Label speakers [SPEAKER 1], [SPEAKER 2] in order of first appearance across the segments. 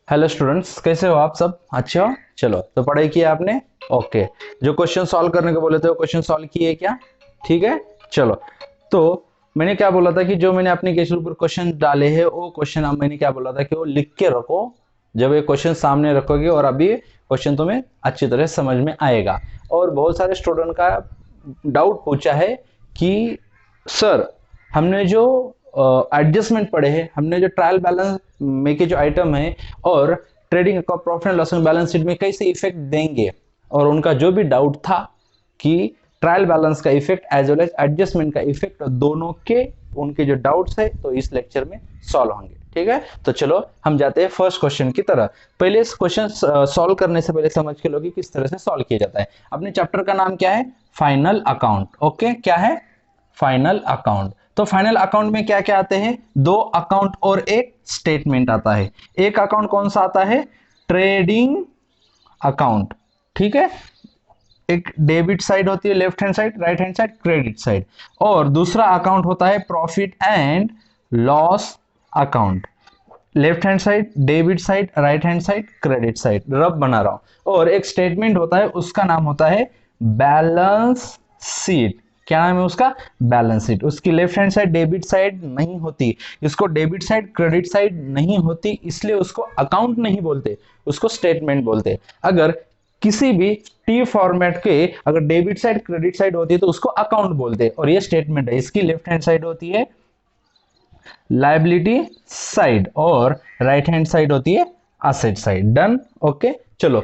[SPEAKER 1] Hello students, कैसे हो आप सब? अच्छे हो? चलो, तो पढ़ाई किया आपने? ओके। जो क्वेश्चन सॉल्व करने को बोले थे वो क्वेश्चन सॉल्व किए क्या? ठीक है। चलो, तो मैंने क्या बोला था कि जो मैंने अपने के ऊपर क्वेश्चन डाले हैं वो क्वेश्चन अब मैंने क्या बोला था कि वो लिख के रखो। जब ये क्वेश्चन सामने रखोगे और अभी क्वेश्चन तुम्हें अच्छी तरह समझ में आएगा। और बहुत सारे स्टूडेंट का डाउट पूछा है कि सर, हमने जो एडजस्टमेंट पढ़े हैं, हमने जो ट्रायल बैलेंस में के जो आइटम है और ट्रेडिंग का profit and loss balance sheet में कैसे इफेक्ट देंगे, और उनका जो भी डाउट था कि ट्रायल बैलेंस का effect as well as adjustment का इफेक्ट, दोनों के उनके जो डाउट्स है तो इस लेक्चर में सॉल्व होंगे। ठीक है, तो चलो हम जाते हैं फर्स्ट क्वेश्चन की तरह। पहले इस क्वेश्चन सॉल्व करने से पहले समझ के लो कि किस तरह से सॉल्व किया जाता है। अपने चैप्टर का नाम क्या है? Final account. ओके, क्या है? Final account. तो फाइनल अकाउंट में क्या क्या आते हैं? दो अकाउंट और एक स्टेटमेंट आता है। एक अकाउंट कौन सा आता है? Trading account. ठीक है, एक डेबिट साइड होती है, left hand side, right hand side, credit side. और दूसरा अकाउंट होता है profit and loss account. Left hand side debit side, right hand side credit side, रब बना रहा हूं। और एक स्टेटमेंट होता है, उसका नाम होता है बैलेंस शीट। क्या नाम है उसका? Balance sheet. उसकी left hand side debit side नहीं होती, इसको डेबिट साइड क्रेडिट साइड नहीं होती, इसलिए उसको अकाउंट नहीं बोलते, उसको स्टेटमेंट बोलते। अगर किसी भी टी फॉर्मेट के अगर डेबिट साइड क्रेडिट साइड होती है तो उसको अकाउंट बोलते हैं, और ये स्टेटमेंट है। इसकी लेफ्ट हैंड साइड होती है लाइबिलिटी साइड और राइट हैंड साइड होती है असेट साइड। डन। ओके, चलो।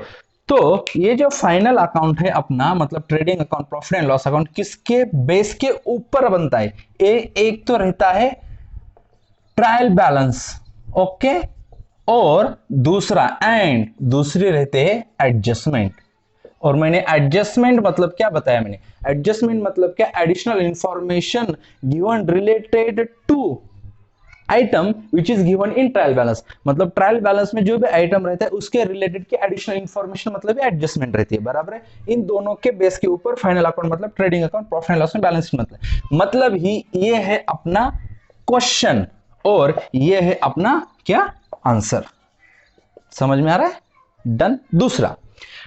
[SPEAKER 1] तो ये जो फाइनल अकाउंट है अपना, मतलब trading account, profit and loss account, किसके बेस के ऊपर बनता है? एक तो रहता है ट्रायल बैलेंस, ओके, और दूसरी रहते हैं एडजस्टमेंट। और मैंने एडजस्टमेंट मतलब क्या बताया? मैंने एडजस्टमेंट मतलब क्या? Additional information given related to item which is given in trial balance. मतलब ट्रायल बैलेंस में जो भी आइटम रहता है उसके रिलेटेड की एडिशनल इंफॉर्मेशन मतलब एडजस्टमेंट रहती है। बराबर है। इन दोनों के बेस के ऊपर फाइनल अकाउंट मतलब trading account, profit and loss में बैलेंस मतलब ही ये है अपना क्वेश्चन, और ये है अपना क्या? आंसर। समझ में आ रहा है? डन। दूसरा,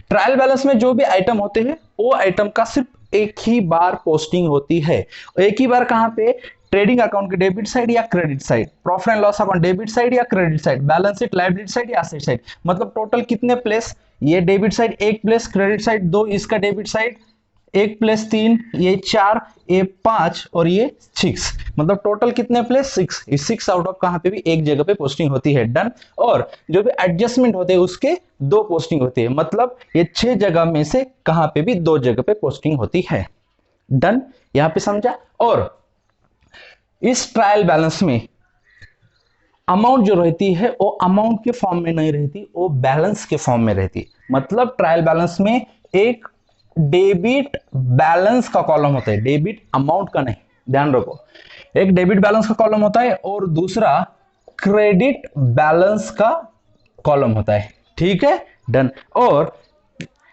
[SPEAKER 1] ट्रायल बैलेंस में जो भी आइटम होते हैं वो आइटम का सिर्फ एक ही बार पोस्टिंग होती है। एक ही बार कहां पे? ट्रेडिंग अकाउंट के डेबिट साइड या credit side, profit and loss account debit side या credit side, balance sheet liability side या एसेट साइड। मतलब टोटल कितने प्लेस? ये डेबिट साइड एक प्लेस, क्रेडिट साइड दो, इसका डेबिट साइड एक प्लस तीन, ये चार, ये पांच और ये सिक्स। मतलब टोटल कितने प्लेस? सिक्स। इस सिक्स आउट ऑफ कहां पे भी एक जगह पे पोस्टिंग होती है। डन। और जो भी एडजस्टमेंट होते हैं उसके दो पोस्टिंग होती है, मतलब ये छह जगह में से कहां पे भी दो जगह पे पोस्टिंग होती है। डन। यहां पे समझा? और इस ट्रायल बैलेंस में अमाउंट जो रहती है वो अमाउंट के फॉर्म में नहीं रहती, वो बैलेंस के फॉर्म में रहती। मतलब ट्रायल बैलेंस में एक डेबिट बैलेंस का कॉलम होता है, डेबिट अमाउंट का नहीं, ध्यान रखो। एक डेबिट बैलेंस का कॉलम होता है और दूसरा क्रेडिट बैलेंस का कॉलम होता है। ठीक है। डन। और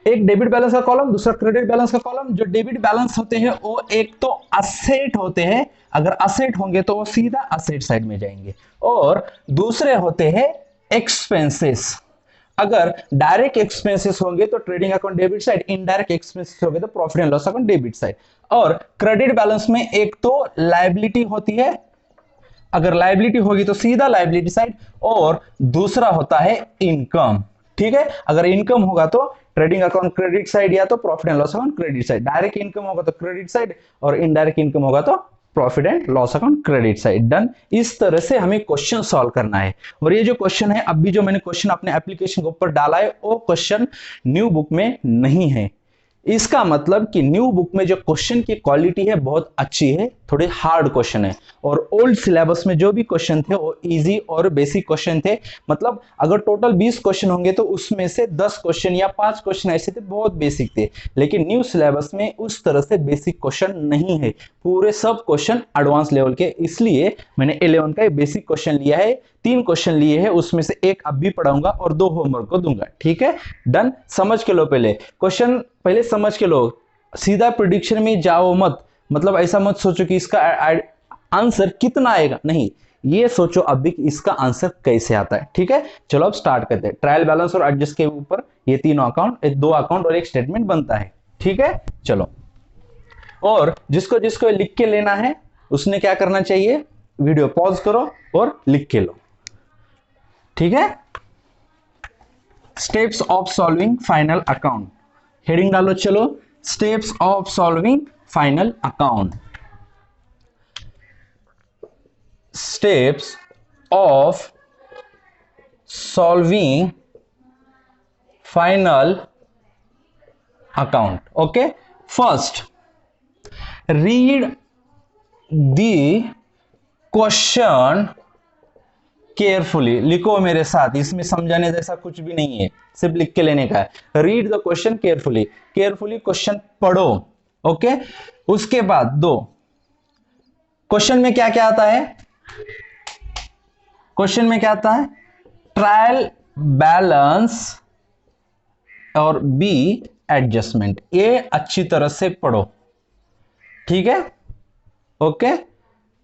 [SPEAKER 1] एक डेबिट बैलेंस का कॉलम, दूसरा क्रेडिट बैलेंस का कॉलम। जो डेबिट बैलेंस होते हैं वो एक तो असेट होते हैं, अगर असेट होंगे तो वो सीधा असेट साइड में जाएंगे, और दूसरे होते हैं एक्सपेंसेस। अगर डायरेक्ट एक्सपेंसेस होंगे तो trading account debit side, indirect expenses होंगे तो profit and loss account debit side. और क्रेडिट बैलेंस में एक तो लायबिलिटी होती है, अगर लायबिलिटी होगी तो सीधा लायबिलिटी साइड, और दूसरा होता है इनकम। ठीक है। अगर इनकम होगा तो ट्रेडिंग अकाउंट क्रेडिट साइड या तो profit and loss account credit side. Direct income होगा तो क्रेडिट साइड, और इनडायरेक्ट इनकम होगा तो profit and loss account credit side. Done. इस तरह से हमें क्वेश्चन सॉल्व करना है। और ये जो क्वेश्चन है, अभी जो मैंने क्वेश्चन अपने एप्लीकेशन के ऊपर डाला है वो क्वेश्चन न्यू बुक में नहीं है। इसका मतलब कि न्यू बुक में जो क्वेश्चन की क्वालिटी है बहुत अच्छी है, थोड़े हार्ड क्वेश्चन है। और ओल्ड सिलेबस में जो भी क्वेश्चन थे वो इजी और बेसिक क्वेश्चन थे। मतलब अगर टोटल 20 क्वेश्चन होंगे तो उसमें से 10 क्वेश्चन या 5 क्वेश्चन ऐसे थे बहुत बेसिक थे। लेकिन न्यू सिलेबस में उस तरह से बेसिक क्वेश्चन नहीं है, पूरे सब क्वेश्चन एडवांस लेवल के। इसलिए मैंने 11 का बेसिक क्वेश्चन लिया है, 3 क्वेश्चन लिए हैं, उसमें से एक अब भी पढ़ाऊंगा और 2 होमवर्क को दूंगा। ठीक है। डन। समझ के लो, पहले क्वेश्चन पहले समझ के लो, सीधा प्रिडिक्शन में जाओ मत। मतलब ऐसा मत सोचो कि इसका आंसर कितना आएगा, नहीं। ये सोचो अभी कि इसका आंसर कैसे आता है। ठीक है, चलो अब स्टार्ट करते हैं। ट्रायल बैलेंस और एडजस्ट के ऊपर ये तीनों अकाउंट, दो अकाउंट और एक स्टेटमेंट बनता है। ठीक है, चलो, और जिसको जिसको लिख के लेना है उसने क्या करना चाहिए, वीडियो पॉज करो और लिख के लो। ठीक है, steps of solving final account, heading डालो, चलो, steps of solving final account. Steps of solving final account. Okay, first read the question carefully. लिखो मेरे साथ, इसमें समझाने जैसा कुछ भी नहीं है, सिर्फ लिख के लेने का है। Read the question carefully, carefully question पढ़ो। ओके, उसके बाद दो, क्वेश्चन में क्या क्या आता है, क्वेश्चन में क्या आता है, ट्रायल बैलेंस और बी एडजस्टमेंट। ये अच्छी तरह से पढ़ो। ठीक है, ओके,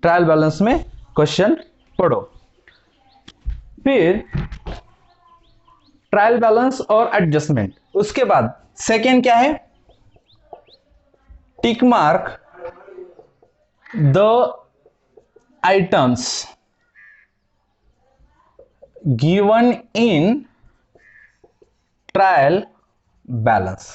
[SPEAKER 1] ट्रायल बैलेंस में क्वेश्चन पढ़ो। फिर ट्रायल बैलेंस और एडजस्टमेंट, उसके बाद सेकेंड क्या है, टिक mark the items given in trial balance.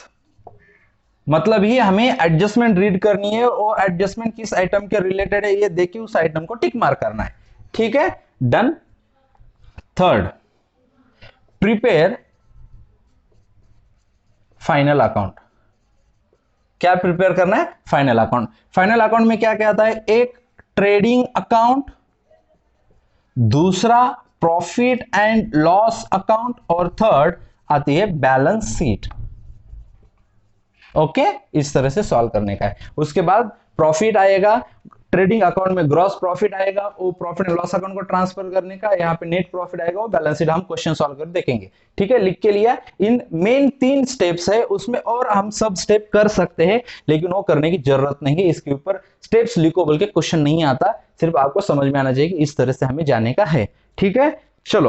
[SPEAKER 1] मतलब ही हमें एडजस्टमेंट रीड करनी है और एडजस्टमेंट किस आइटम के रिलेटेड है ये देख के उस आइटम को टिक मार्क करना है। ठीक है, done. Third, prepare final account. क्या प्रिपेयर करना है, फाइनल अकाउंट। फाइनल अकाउंट में क्या क्या आता है, एक ट्रेडिंग अकाउंट, दूसरा प्रॉफिट एंड लॉस अकाउंट, और थर्ड आती है बैलेंस शीट। ओके, इस तरह से सॉल्व करने का है। उसके बाद प्रॉफिट आएगा, ट्रेडिंग अकाउंट में ग्रॉस प्रॉफिट आएगा, वो प्रॉफिट एंड लॉस अकाउंट को ट्रांसफर करने का, यहाँ पे नेट प्रॉफिट आएगा, वो बैलेंस शीट हम क्वेश्चन सॉल्व कर देखेंगे। ठीक है, लिख के लिया। इन मेन 3 स्टेप्स है, उसमें और हम सब स्टेप कर सकते हैं, लेकिन वो करने की जरूरत नहीं है। इसके ऊपर स्टेप्स लिखो बोल के क्वेश्चन नहीं आता, सिर्फ आपको समझ में आना चाहिए कि इस तरह से हमें जाने का है। ठीक है, चलो,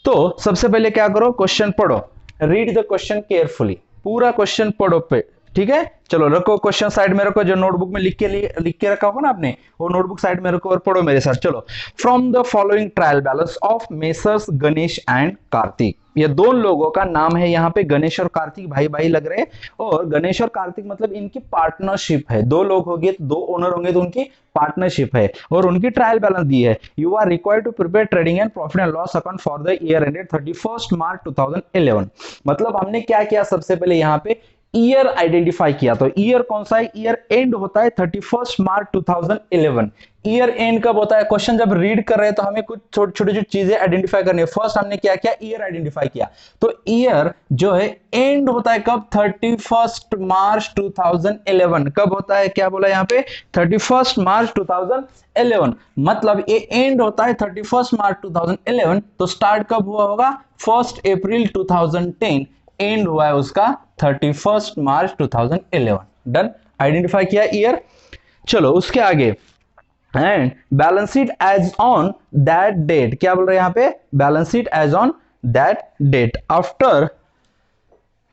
[SPEAKER 1] तो सबसे पहले क्या करो, क्वेश्चन पढ़ो, रीड द क्वेश्चन केयरफुली, पूरा क्वेश्चन पढ़ो पे। ठीक है, चलो, रखो क्वेश्चन साइड में रखो, जो नोटबुक में लिख के रखा होगा ना आपने, वो नोटबुक साइड में रखो और पढ़ो मेरे साथ। चलो, from the following trial balance of messrs Ganesh and Kartik. ये दो लोगों का नाम है, यहाँ पे गणेश और कार्तिक भाई भाई लग रहे हैं, और गणेश और कार्तिक मतलब इनकी पार्टनरशिप है। दो लोग होंगे, दो ओनर होंगे, तो उनकी पार्टनरशिप है, और उनकी ट्रायल बैलेंस दी है। You are required to prepare trading and profit and loss account for the year ended 31 March 2011। मतलब हमने क्या किया, सबसे पहले यहाँ पे ईयर आइडेंटिफाई किया। तो ईयर कौन सा है, ईयर एंड होता है 31 मार्च 2011। ईयर एंड कब होता है, क्वेश्चन जब रीड कर रहे हैं तो हमें कुछ छोटी छोटी चीजें आइडेंटिफाई करनी है। फर्स्ट हमने क्या किया, ईयर आइडेंटिफाई किया। तो ईयर जो है एंड होता है कब, 31 मार्च 2011। कब होता है, क्या बोला यहाँ पे, 31 मार्च 2011। मतलब ये एंड होता है 31 मार्च 2011, तो स्टार्ट कब हुआ होगा, 1 अप्रैल 2010, एंड हुआ है उसका 31 मार्च 2011। डन, आइडेंटिफाई किया ईयर। चलो, उसके आगे, and balance sheet as on that date. क्या बोल रहे हैं यहाँ पे, balance sheet as on that date after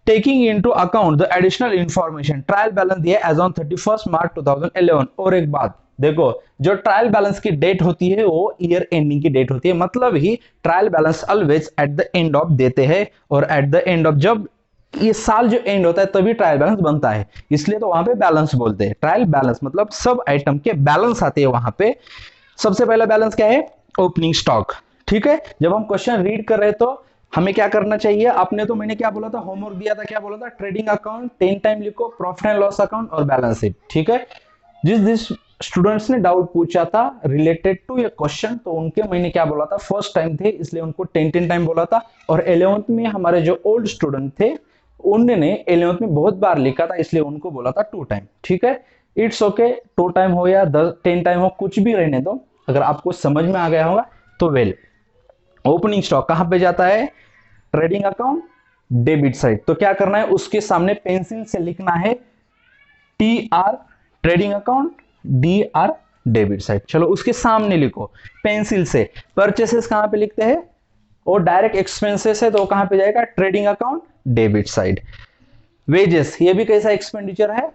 [SPEAKER 1] taking into account the additional information. Trial balance दिया एज ऑन 31 मार्च 2011। और एक बात देखो, जो ट्रायल बैलेंस की डेट होती है वो ईयर एंडिंग की डेट होती है। मतलब ही trial balance always at the end of देते हैं, और एट द एंड ऑफ, जब ये साल जो एंड होता है तभी ट्रायल बैलेंस बनता है, इसलिए तो वहां पे बैलेंस बोलते हैं। ट्रायल बैलेंस मतलब सब आइटम के बैलेंस आते हैं वहां पे। सबसे पहला बैलेंस क्या है, ओपनिंग स्टॉक। ठीक है, जब हम क्वेश्चन रीड कर रहे तो हमें क्या करना चाहिए, आपने तो, मैंने क्या बोला था, होमवर्क दिया था, क्या बोला था, ट्रेडिंग अकाउंट 10 टाइम लिखो, प्रॉफिट एंड लॉस अकाउंट और बैलेंस शीट। ठीक है, जिस स्टूडेंट्स ने डाउट पूछा था रिलेटेड टू ये क्वेश्चन, तो उनके मैंने क्या बोला था, फर्स्ट टाइम थे इसलिए उनको 10 टाइम बोला था, और 11th में हमारे जो ओल्ड स्टूडेंट थे उन्होंने 11th में बहुत बार लिखा था, इसलिए उनको बोला था 2 टाइम। ठीक है, इट्स ओके, 2 टाइम हो या 10 टाइम हो, कुछ भी रहने दो, अगर आपको समझ में आ गया होगा तो वेल। ओपनिंग स्टॉक कहां पे जाता है, ट्रेडिंग अकाउंट डेबिट साइड। तो क्या करना है, उसके सामने पेंसिल से लिखना है TR trading account, DR debit side. चलो उसके सामने लिखो पेंसिल से, परचेसेस कहां पे लिखते हैं, और डायरेक्ट एक्सपेंसेस है तो कहां पे जाएगा, trading account debit side. Wages ये भी कैसा एक्सपेंडिचर है,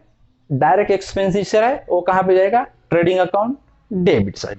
[SPEAKER 1] डायरेक्ट एक्सपेंडिचर है, वो कहां पे जाएगा, trading account debit side.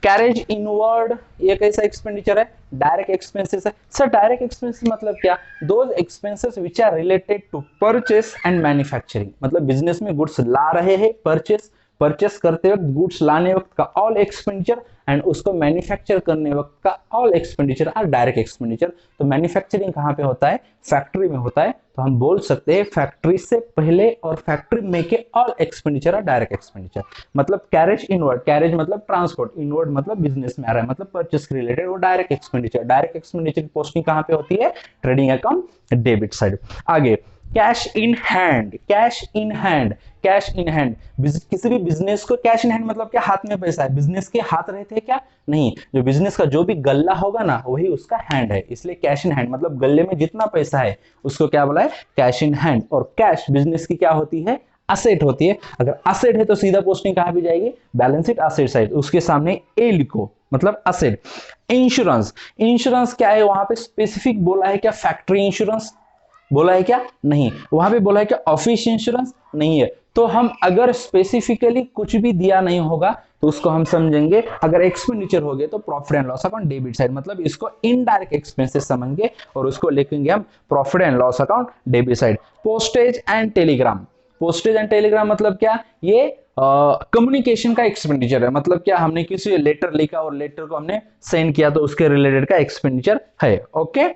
[SPEAKER 1] Carriage inward ये कैसा एक्सपेंडिचर है, डायरेक्ट एक्सपेंसेस है। सर डायरेक्ट एक्सपेंसेस मतलब क्या, those expenses which are related to purchase and manufacturing, मतलब बिजनेस में गुड्स ला रहे हैं, परचेस करते वक्त, गुड्स लाने वक्त का ऑल एक्सपेंडिचर एंड उसको मैन्युफैक्चर करने वक्त का all expenditure are direct expenditure. तो मैन्युफैक्चरिंग कहां पे होता है, फैक्ट्री में होता है, तो हम बोल सकते हैं फैक्ट्री से पहले और फैक्ट्री में के all expenditure are direct expenditure. मतलब कैरेज इनवर्ड, कैरेज मतलब ट्रांसपोर्ट, इनवर्ड मतलब बिजनेस में आ रहा है, मतलब परचेस के रिलेटेड, वो डायरेक्ट एक्सपेंडिचर। डायरेक्ट एक्सपेंडिचर की पोस्टिंग कहां पे होती है, ट्रेडिंग अकाउंट डेबिट साइड। आगे cash in hand, cash in hand, cash in hand, किसी भी बिजनेस को कैश इन हैंड मतलब क्या, हाथ में पैसा है, बिजनेस के हाथ रहते हैं क्या, नहीं, जो बिजनेस का जो भी गल्ला होगा ना वही उसका हैंड है, इसलिए कैश इन हैंड मतलब गल्ले में जितना पैसा है उसको क्या बोला है, कैश इन हैंड। और कैश बिजनेस की क्या होती है, असेट होती है। अगर असेट है तो सीधा पोस्टिंग कहां पे जाएगी, बैलेंस शीट असेट साइड, उसके सामने ए लिखो, मतलब असेट। इंश्योरेंस, इंश्योरेंस क्या है, वहां पे स्पेसिफिक बोला है क्या, फैक्ट्री इंश्योरेंस बोला है क्या, नहीं, वहां पे बोला है कि ऑफिस इंश्योरेंस नहीं है। तो हम अगर स्पेसिफिकली कुछ भी दिया नहीं होगा तो उसको हम समझेंगे, अगर एक्सपेंडिचर हो गए तो profit and loss account debit side, मतलब इसको इनडायरेक्ट एक्सपेंसेस समझेंगे और उसको लिखेंगे हम profit and loss account debit side. Postage and telegram, postage and Telegram मतलब क्या, ये कम्युनिकेशन का एक्सपेंडिचर है, मतलब क्या, हमने किसी लेटर लिखा और लेटर को हमने सेंड किया तो उसके रिलेटेड का एक्सपेंडिचर है। ओके,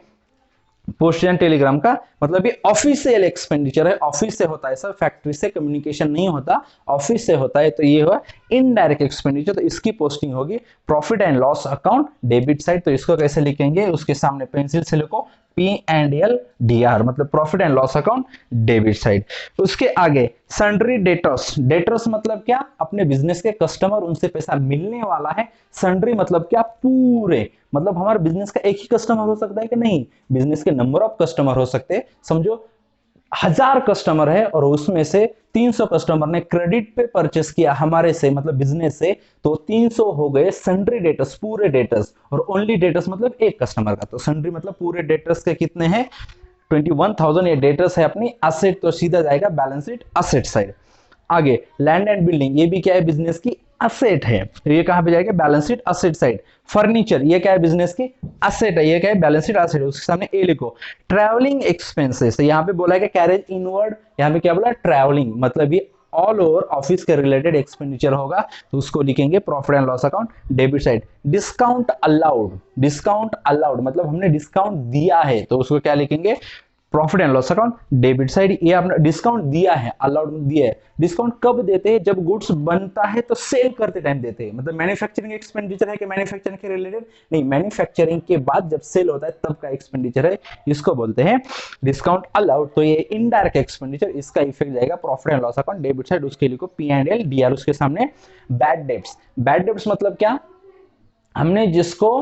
[SPEAKER 1] पोस्टेज एंड टेलीग्राम का मतलब ये ऑफिशियल एक्सपेंडिचर है, ऑफिस से होता है सर, फैक्ट्री से कम्युनिकेशन नहीं होता, ऑफिस से होता है, तो ये हुआ इनडायरेक्ट एक्सपेंडिचर, तो इसकी पोस्टिंग होगी profit and loss account debit side. तो इसको कैसे लिखेंगे, उसके सामने पेंसिल से लिखो P&L मतलब profit and loss account debit side. उसके आगे सन्ड्री डेटर्स, डेटर्स मतलब क्या, अपने बिजनेस के कस्टमर, उनसे पैसा मिलने वाला है। सन्ड्री मतलब क्या, पूरे, मतलब हमारे बिजनेस का एक ही कस्टमर हो सकता है कि नहीं, बिजनेस के नंबर ऑफ कस्टमर हो सकते हैं। समझो 1000 कस्टमर है और उसमें से 300 कस्टमर ने क्रेडिट पे परचेस किया हमारे से, मतलब बिजनेस से, तो 300 हो गए सन्ड्री डेटर्स, पूरे डेटर्स। और ओनली डेटर्स मतलब एक कस्टमर का, तो सन्ड्री मतलब पूरे डेटर्स के कितने हैं, 21,000 ये डेटर्स है अपनी असेट, तो सीधा जाएगा बैलेंस शीट असेट साइड। आगे लैंड एंड बिल्डिंग, ये भी क्या है, बिजनेस की असेट है, तो ये कहां पे जाएगा, balance sheet asset side. Furniture ये क्या है, बिजनेस की असेट है, ये क्या है, बैलेंस शीट असेट, उसके सामने ए लिखो। ट्रैवलिंग एक्सपेंसेस, यहाँ पे बोला है कि कैरेज इनवर्ड, यहाँ पे क्या बोला, ट्रैवलिंग, मतलब ये ऑल ओवर ऑफिस के रिलेटेड एक्सपेंडिचर होगा, तो उसको लिखेंगे profit and loss account debit side. Discount allowed, discount allowed मतलब हमने डिस्काउंट दिया है, तो उसको क्या लिखेंगे, profit and loss account debit side. ये आपने डिस्काउंट दिया है, अलाउड दिया है। डिस्काउंट कब देते हैं, जब गुड्स बनता है तो सेल करते टाइम देते हैं, मतलब मैन्युफैक्चरिंग एक्सपेंडिचर है कि मैन्युफैक्चरिंग के रिलेटेड नहीं, मैन्युफैक्चरिंग के बाद जब सेल होता है तब का एक्सपेंडिचर है, इसको बोलते हैं डिस्काउंट अलाउड। तो ये इनडायरेक्ट एक्सपेंडिचर, इसका इफेक्ट जाएगा profit and loss account debit side, उसके लिए P&L DR, उसके सामने बैड डेब्ट्स। बैड डेब्ट्स मतलब क्या, हमने जिसको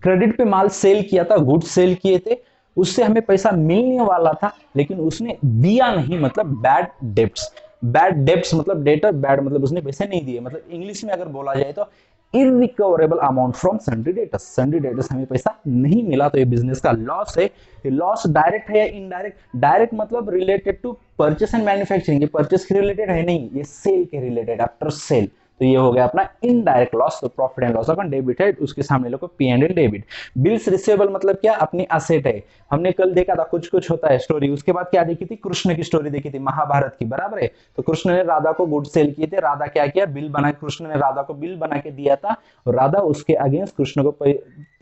[SPEAKER 1] क्रेडिट पे माल सेल किया था, गुड्स सेल किए थे, उससे हमें पैसा मिलने वाला था लेकिन उसने दिया नहीं, मतलब बैड डेब्ट्स। बैड डेब्ट्स मतलब डेटर, बैड मतलब उसने पैसे नहीं दिए, मतलब इंग्लिश में अगर बोला जाए तो irrecoverable amount from sundry debtors, sundry debtors हमें पैसा नहीं मिला, तो ये बिजनेस का लॉस है। ये लॉस डायरेक्ट है या इनडायरेक्ट, डायरेक्ट मतलब related to purchase and manufacturing, ये परचेस के रिलेटेड है नहीं, ये सेल के रिलेटेड, आफ्टर सेल, तो ये हो गया अपना इनडायरेक्ट लॉस। तो profit and loss account debit है, उसके सामने लोगों P&L डेबिट। बिल्स रिसीवेबल मतलब क्या, अपनी असेट है, हमने कल देखा था कुछ कुछ होता है स्टोरी, उसके बाद क्या देखी थी, कृष्ण की स्टोरी देखी थी, महाभारत की, बराबर है। तो कृष्ण ने राधा को गुड सेल किए थे, राधा क्या किया, बिल बना, कृष्ण ने राधा को बिल बना के दिया था और राधा उसके अगेंस्ट कृष्ण को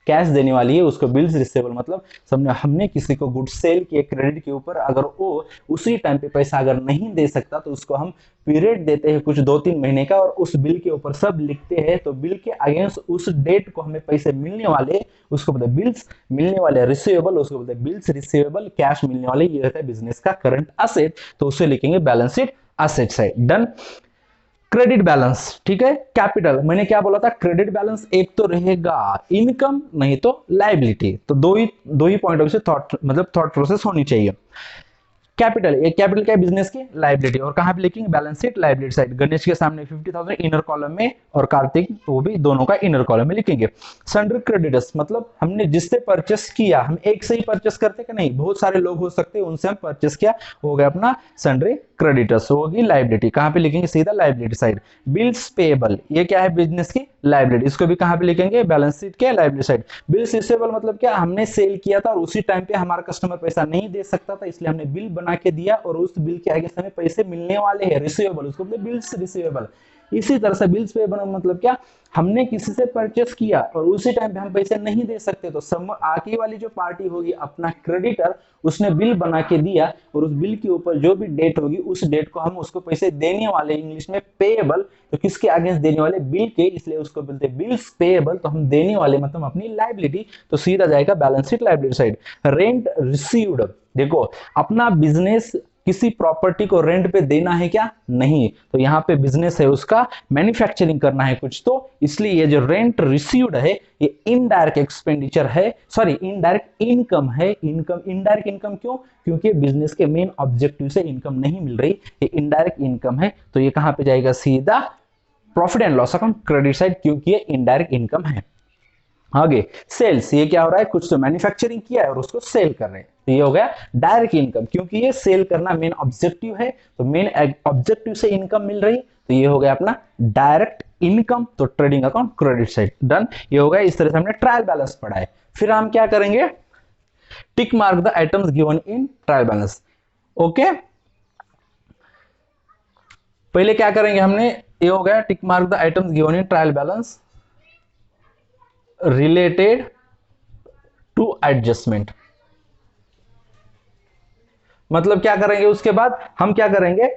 [SPEAKER 1] कैश देने वाली है, उसको बिल्स रिसीवेबल मतलब हमने किसी को गुड सेल किए क्रेडिट के ऊपर, अगर वो उसी टाइम पे पैसा अगर नहीं दे सकता तो उसको हम पीरियड देते हैं कुछ 2-3 महीने का, और उस बिल के ऊपर सब लिखते हैं, तो बिल के अगेंस्ट उस डेट को हमें पैसे मिलने वाले, उसको बोलते हैं बिल्स मिलने वाले, रिसीवेबल उसको बोलते हैं बिल्स रिसीवेबल, कैश मिलने वाले, ये रहता है बिजनेस का करंट असेट, तो उसे लिखेंगे balance sheet asset side. Done. Credit balance, ठीक है। कैपिटल, मैंने क्या बोला था, क्रेडिट बैलेंस एक तो रहेगा इनकम, नहीं तो लायबिलिटी, तो दो ही पॉइंट ऑफ व्यू से थॉट मतलब थॉट प्रोसेस होनी चाहिए। कैपिटल, ये कैपिटल क्या है, बिजनेस की लायबिलिटी, और कहां पे लिखेंगे, balance sheet liability side. Ganesh के सामने 50,000 इनर कॉलम में, और कार्तिक वो भी दोनों का इनर कॉलम में लिखेंगे। सन्ड्री क्रेडिटर्स मतलब हमने जिससे परचेस किया, हम एक से ही परचेस करते कि नहीं, बहुत सारे लोग हो सकते हैं, उनसे हम परचेस किया, हो गया अपना सन्ड्री क्रेडिटर्स, होगी लायबिलिटी, कहां पे लिखेंगे, सीधा लायबिलिटी साइड। बिल्स पेएबल, ये क्या है, बिजनेस की लायबिलिटी, इसको भी कहां पे लिखेंगे, बैलेंस शीट के लायबिलिटी साइड। बिल्स रिसीवेबल मतलब क्या, हमने सेल किया था और उसी टाइम पे हमारा कस्टमर पैसा नहीं दे सकता था, इसलिए हमने बिल बना के दिया और उस बिल के आगे हमें पैसे मिलने वाले हैं, रिसीवेबल, उसको बोलते बिल्स रिसीवेबल। इसी तरह से बिल्स पेएबल मतलब क्या, हमने किसी से परचेस किया और उसी टाइम पे हम पैसे नहीं दे सकते, तो आगे वाली जो पार्टी होगी अपना क्रेडिटर, उसने बिल बना के दिया और उस बिल के ऊपर जो भी डेट होगी उस डेट को हम उसको पैसे देने वाले, इंग्लिश में पेएबल, तो किसके अगेंस्ट देने वाले, बिल के, इसलिए उसको बोलते हैं बिल्स पेएबल, तो हम देने वाले मतलब अपनी लायबिलिटी, तो सीधा जाएगा balance sheet liability side. Rent received, देखो अपना बिजनेस किसी प्रॉपर्टी को रेंट पे देना है क्या, नहीं, तो यहाँ पे बिजनेस है उसका मैन्युफैक्चरिंग करना है कुछ, तो इसलिए ये जो रेंट रिसीव्ड है ये इनडायरेक्ट एक्सपेंडिचर है, सॉरी इनडायरेक्ट इनकम है। इनकम, इनडायरेक्ट इनकम क्यों, क्योंकि बिजनेस के मेन ऑब्जेक्टिव से इनकम नहीं मिल रही, ये इनडायरेक्ट इनकम है, तो ये कहां पे जाएगा, सीधा profit and loss account credit side, क्योंकि ये इनडायरेक्ट इनकम है। आगे सेल्स, ये क्या हो रहा है, कुछ तो मैन्युफैक्चरिंग किया है और उसको सेल कर रहे हैं, तो ये हो गया डायरेक्ट इनकम, क्योंकि ये सेल करना मेन ऑब्जेक्टिव है, तो मेन ऑब्जेक्टिव से इनकम मिल रही, तो ये हो गया अपना डायरेक्ट इनकम, तो trading account credit side done, ये हो गया। इस तरह से हमने ट्रायल बैलेंस पढ़ा है। फिर हम क्या करेंगे, tick mark the items given in trial balance. Okay, पहले क्या करेंगे हमने, ये हो गया tick mark the items given in trial balance related to adjustment, मतलब क्या करेंगे, उसके बाद हम क्या करेंगे,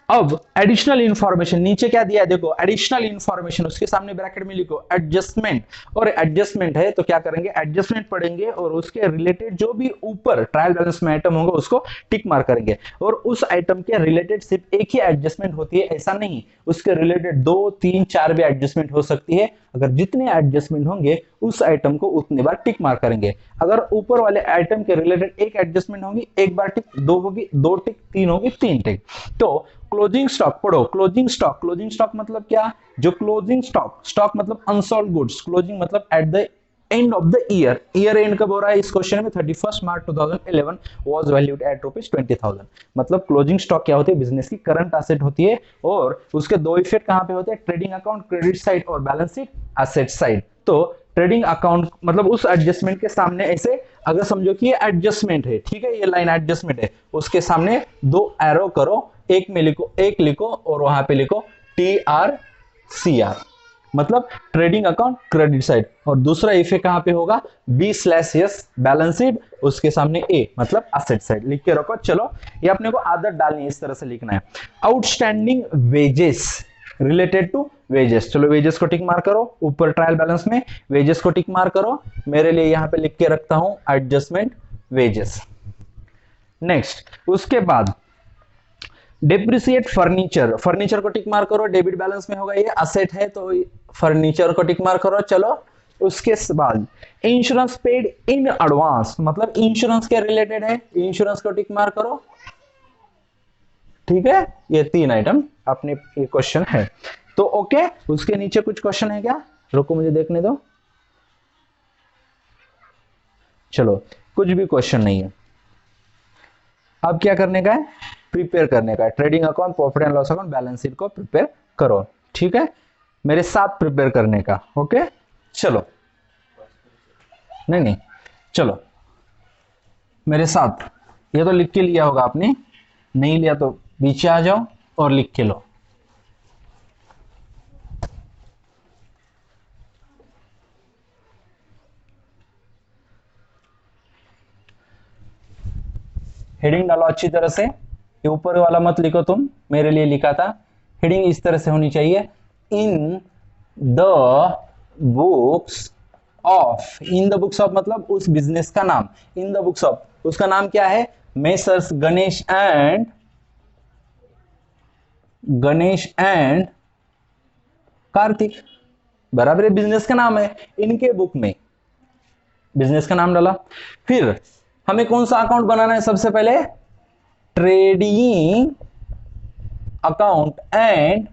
[SPEAKER 1] अब एडिशनल इंफॉर्मेशन, नीचे क्या दिया है देखो, एडिशनल इंफॉर्मेशन, उसके सामने ब्रैकेट में लिखो एडजस्टमेंट, और एडजस्टमेंट है तो क्या करेंगे, एडजस्टमेंट पढ़ेंगे और उसके रिलेटेड जो भी ऊपर ट्रायल बैलेंस में आइटम होगा उसको टिक मार्क करेंगे, और उस आइटम के रिलेटेड सिर्फ एक ही एडजस्टमेंट होती है ऐसा नहीं, उसके रिलेटेड 2, 3, 4 भी एडजस्टमेंट हो सकती है, अगर जितने एडजस्टमेंट होंगे उस आइटम को उतने बार टिक मार्क करेंगे। अगर ऊपर वाले आइटम के रिलेटेड एक एडजस्टमेंट होगी, एक बार टिक, 2 होगी 2 टिक, 3 होगी 3 टिक। तो क्लोजिंग स्टॉक पढ़ो, क्लोजिंग स्टॉक, क्लोजिंग स्टॉक मतलब क्या, जो क्लोजिंग स्टॉक, स्टॉक मतलब अनसोल्ड गुड्स, क्लोजिंग मतलब eight the end of the year, year and कब हो रहा है इस क्वेश्चन में, 31 मार्च 2011 वाज वैल्यूड एट ₹20,000, मतलब क्लोजिंग स्टॉक क्या होती है, बिजनेस की करंट एसेट होती है, और उसके दो इफेक्ट कहां पे होते हैं, ट्रेडिंग अकाउंट क्रेडिट साइड और बैलेंस शीट एसेट साइड। तो ट्रेडिंग अकाउंट मतलब उस एडजस्टमेंट के सामने ऐसे, अगर समझो कि ये एडजस्टमेंट है, ठीक है, ये लाइन एडजस्टमेंट है, उसके सामने 2 एरो करो, एक में लिखो, एक लिखो और वहां पे लिखो TRCR, मतलब ट्रेडिंग अकाउंट क्रेडिट साइड, और दूसरा इफेक्ट कहां पे होगा, B/S बैलेंस शीट, उसके सामने A मतलब एसेट साइड, लिख के रखो। चलो ये अपने को आदत डालनी है, इस तरह से लिखना है। Outstanding wages related to wages, चलो वेजेस को टिक मार करो, ऊपर ट्रायल बैलेंस में वेजेस को टिक मार करो, मेरे लिए यहां पे लिख के रखता हूं एडजस्टमेंट वेजेस। नेक्स्ट, उसके बाद डेप्रिसिएट फर्नीचर, फर्नीचर को टिक मार करो, डेबिट बैलेंस में होगा, ये असेट है तो फर्नीचर को टिक मार करो। चलो उसके बाद इंश्योरेंस पेड इन एडवांस, मतलब इंश्योरेंस के रिलेटेड है, इंश्योरेंस को टिक मार करो, ठीक है, ये 3 आइटम अपने क्वेश्चन है। तो ओके, उसके नीचे कुछ क्वेश्चन है क्या, रुको मुझे देखने दो, चलो कुछ भी क्वेश्चन नहीं है। अब क्या करने का है, प्रिपेयर करने का है, trading account, profit and loss account, balance sheet को प्रिपेयर करो, ठीक है, मेरे साथ प्रिपेयर करने का। ओके चलो, नहीं चलो मेरे साथ, ये तो लिख के लिया होगा आपने, नहीं लिया तो पीछे आ जाओ और लिख के लो। हेडिंग डालो अच्छी तरह से, ये ऊपर वाला मत लिखो, तुम मेरे लिए लिखा था, हेडिंग इस तरह से होनी चाहिए, in the books of, in the books of मतलब उस बिजनेस का नाम, इन द बुक्स ऑफ, उसका नाम क्या है, मेसर्स गणेश एंड कार्तिक, बराबर है, बिजनेस का नाम है, इनके बुक में बिजनेस का नाम डाला। फिर हमें कौन सा अकाउंट बनाना है, सबसे पहले trading account and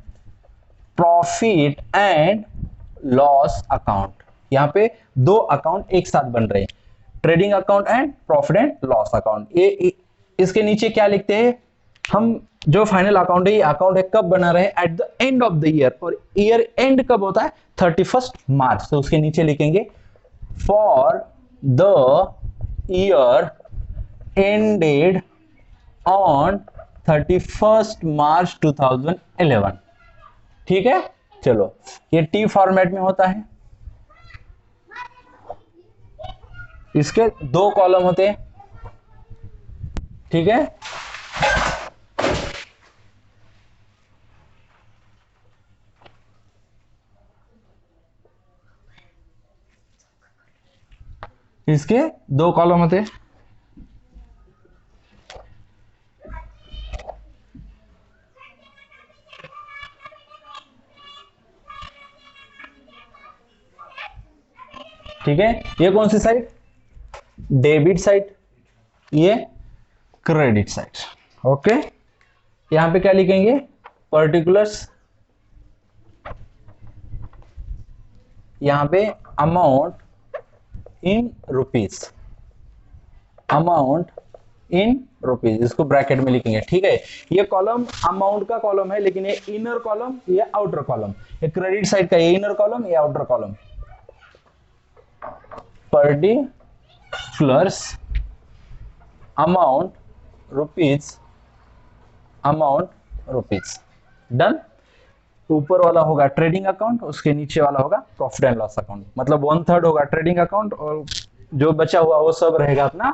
[SPEAKER 1] profit and loss account. यहां पे दो अकाउंट एक साथ बन रहे हैं, trading account and profit and loss account. ये इसके नीचे क्या लिखते हैं हम, जो फाइनल अकाउंट है, ये अकाउंट है कब बना रहे, eight the end of the year, और ईयर एंड कब होता है, 31 मार्च। तो उसके नीचे लिखेंगे for the year ended on 31 March 2011। ठीक है, चलो ये टी फॉर्मेट में होता है, इसके दो कॉलम होते हैं। ठीक है, इसके दो कॉलम होते हैं। ठीक है, ये कौन सी साइड, डेबिट साइड, ये क्रेडिट साइड। ओके, यहां पे क्या लिखेंगे, पर्टिकुलर्स, यहां पे amount in rupees, amount in rupees, इसको ब्रैकेट में लिखेंगे। ठीक है, ये कॉलम अमाउंट का कॉलम है, लेकिन ये इनर कॉलम, ये आउटर कॉलम, ये क्रेडिट साइड का ये इनर कॉलम, ये outer column. Particulars amount rupees, amount rupees, done. ऊपर वाला होगा ट्रेडिंग अकाउंट, उसके नीचे वाला होगा प्रॉफिट एंड लॉस अकाउंट। मतलब 1/3 होगा ट्रेडिंग अकाउंट, और जो बचा हुआ वो सब रहेगा अपना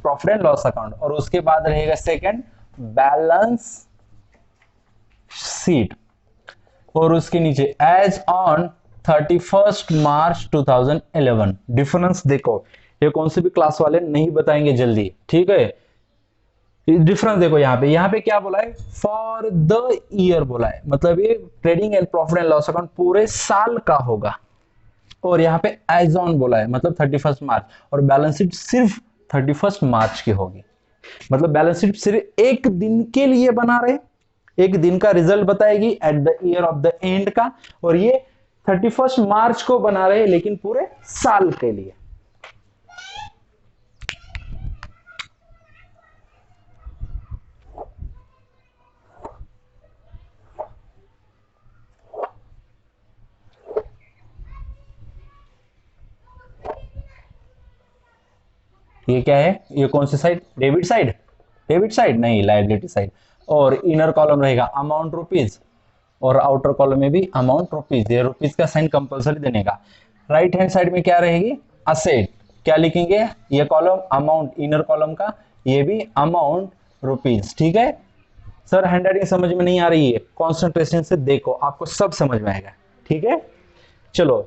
[SPEAKER 1] प्रॉफिट एंड लॉस अकाउंट। और उसके बाद रहेगा सेकंड बैलेंस शीट, और उसके नीचे एज ऑन 31 मार्च 2011। डिफरेंस देखो, ये कौन से भी क्लास वाले नहीं बताएंगे जल्दी। ठीक है, डिफरेंस देखो, यहाँ पे क्या बोला है, फॉर द ईयर बोला है, मतलब ये trading and profit and loss account पूरे साल का होगा। और यहाँ पे एज ऑन बोला है, मतलब 31 मार्च, और बैलेंस शीट सिर्फ 31 मार्च की होगी। मतलब बैलेंस शीट सिर्फ एक दिन के लिए बना रहे, एक दिन का रिजल्ट बताएगी at the year of the end का, और ये 31 मार्च को बना रहे लेकिन पूरे साल के लिए। ये क्या है, ये कौन सी side, debit side, debit side नहीं, लायबिलिटी साइड। और इनर कॉलम रहेगा अमाउंट रुपीज, और आउटर कॉलम में भी अमाउंट रुपीज, ये रुपीज का साइन कंपलसरी देने का। राइट हैंड साइड में क्या रहेगी, असेट, क्या लिखेंगे, ये कॉलम अमाउंट इनर कॉलम का, ये भी अमाउंट रुपीज। ठीक है सर, हैंड राइटिंग समझ में नहीं आ रही है, कॉन्सेंट्रेशन से देखो, आपको सब समझ में आएगा। ठीक है, चलो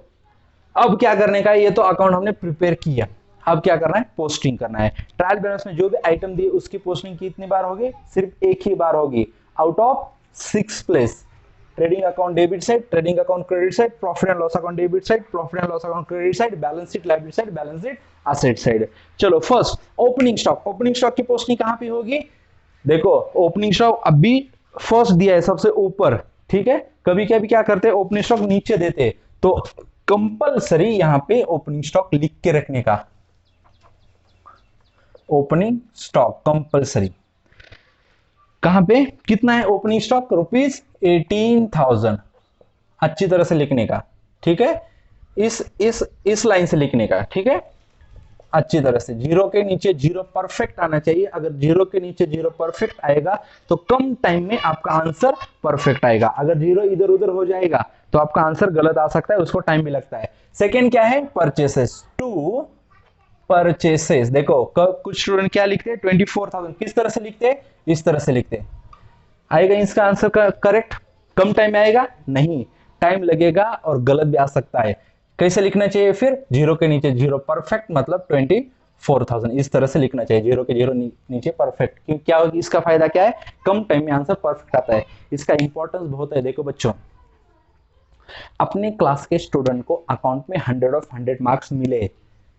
[SPEAKER 1] अब क्या करने का है, ये तो अकाउंट हमने प्रिपेयर किया, अब क्या करना है, पोस्टिंग करना है। ट्रायल बैलेंस में जो भी आइटम दिए उसकी पोस्टिंग कितनी बार होगी, सिर्फ एक ही बार होगी, out of 6 place. Trading account debit side, trading account credit side, profit and loss account debit side, profit and loss account credit side, balance sheet liability side, balance sheet asset side. चलो first opening stock, opening stock की posting कहां पे होगी, देखो opening stock अभी first दिया है सबसे ऊपर। ठीक है, कभी कभी क्या करते हैं, ओपनिंग स्टॉक नीचे देते, तो कंपलसरी यहां पे ओपनिंग स्टॉक लिख के रखने का, ओपनिंग स्टॉक कंपलसरी। कहां पे कितना है ओपनिंग स्टॉक, रुपीज 18,000, अच्छी तरह से लिखने का। ठीक है, इस लाइन से लिखने का। ठीक है, अच्छी तरह से, जीरो के नीचे जीरो परफेक्ट आना चाहिए। अगर जीरो के नीचे जीरो परफेक्ट आएगा तो कम टाइम में आपका आंसर परफेक्ट आएगा। अगर जीरो इधर उधर हो जाएगा तो आपका आंसर गलत आ सकता है, उसको टाइम भी लगता है। सेकेंड क्या है, परचेसेस, टू परचेसेस। देखो कुछ स्टूडेंट क्या लिखते हैं, 24,000, किस तरह से लिखते हैं, इस तरह से लिखते हैं। आएगा इसका आंसर करेक्ट, कम टाइम में आएगा नहीं, टाइम लगेगा और गलत भी आ सकता है। कैसे लिखना चाहिए फिर, जीरो के नीचे जीरो परफेक्ट, मतलब 24,000, इस तरह से लिखना चाहिए, जीरो के जीरो नीचे परफेक्ट। क्यों, क्या होगी, इसका फायदा क्या है, कम टाइम में आंसर परफेक्ट आता है। इसका इंपॉर्टेंस बहुत है। देखो बच्चों, अपने क्लास के स्टूडेंट को अकाउंट में 100 ऑफ 100 मार्क्स मिले,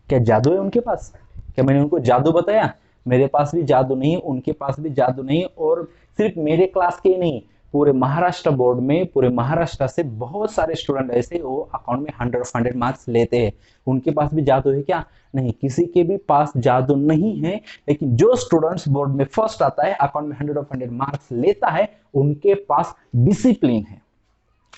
[SPEAKER 1] क्या जादू है उनके पास, क्या मैंने उनको जादू बताया, मेरे पास भी जादू नहीं है, उनके पास भी जादू नहीं है, और सिर्फ मेरे क्लास के नहीं, पूरे महाराष्ट्र बोर्ड में पूरे महाराष्ट्र से बहुत सारे स्टूडेंट ऐसे वो अकाउंट में 100 मार्क्स लेते हैं। उनके पास भी जादू है क्या? नहीं, किसी के भी पास जादू नहीं है। लेकिन जो स्टूडेंट्स बोर्ड में फर्स्ट आता है, अकाउंट में 100 मार्क्स लेता है, उनके पास डिसिप्लिन है।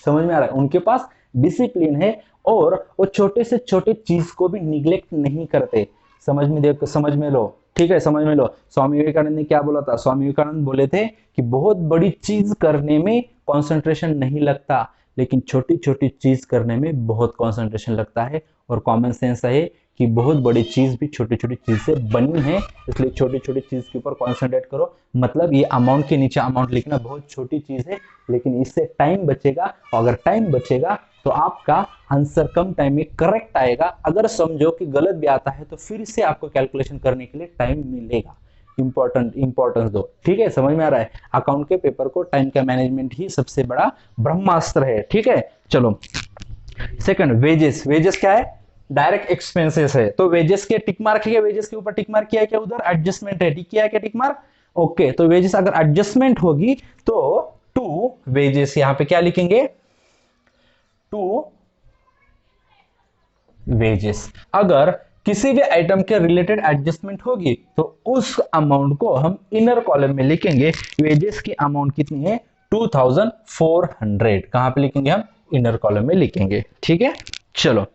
[SPEAKER 1] समझ में आ रहा है? उनके पास डिसिप्लिन है और वो छोटे से छोटे चीज को भी निग्लेक्ट नहीं करते। समझ में देखो, समझ में लो, ठीक है, समझ में लो। स्वामी विवेकानंद ने क्या बोला था? स्वामी विवेकानंद बोले थे कि बहुत बड़ी चीज करने में कंसंट्रेशन नहीं लगता, लेकिन छोटी छोटी चीज करने में बहुत कंसंट्रेशन लगता है। और कॉमन सेंस है कि बहुत बड़ी चीज भी छोटी छोटी चीज से बनी है, इसलिए छोटी छोटी चीज के ऊपर कॉन्सेंट्रेट करो। मतलब ये अमाउंट के नीचे अमाउंट लिखना बहुत छोटी चीज है, लेकिन इससे टाइम बचेगा, और अगर टाइम बचेगा तो आपका आंसर कम टाइम में करेक्ट आएगा। अगर समझो कि गलत भी आता है तो फिर से आपको कैलकुलेशन करने के लिए टाइम मिलेगा। इंपॉर्टेंस दो, ठीक है, समझ में आ रहा है? अकाउंट के पेपर को टाइम का मैनेजमेंट ही सबसे बड़ा ब्रह्मास्त्र है, ठीक है। चलो सेकंड, वेजेस। वेजेस क्या है? डायरेक्ट एक्सपेंसेस है। तो वेजेस के टिक मार्क है, वेजेस के ऊपर टिक मार्क किया है क्या? उधर एडजस्टमेंट है, टिक किया है क्या टिक मार्क? ओके, तो वेजेस अगर एडजस्टमेंट होगी तो टू वेजेस, यहां पे क्या लिखेंगे? To wages. अगर किसी भी आइटम के रिलेटेड एडजस्टमेंट होगी तो उस अमाउंट को हम इनर कॉलम में लिखेंगे। वेजेस की अमाउंट कितनी है? 2400। कहां पे लिखेंगे हम? इनर कॉलम में लिखेंगे, ठीक है। चलो,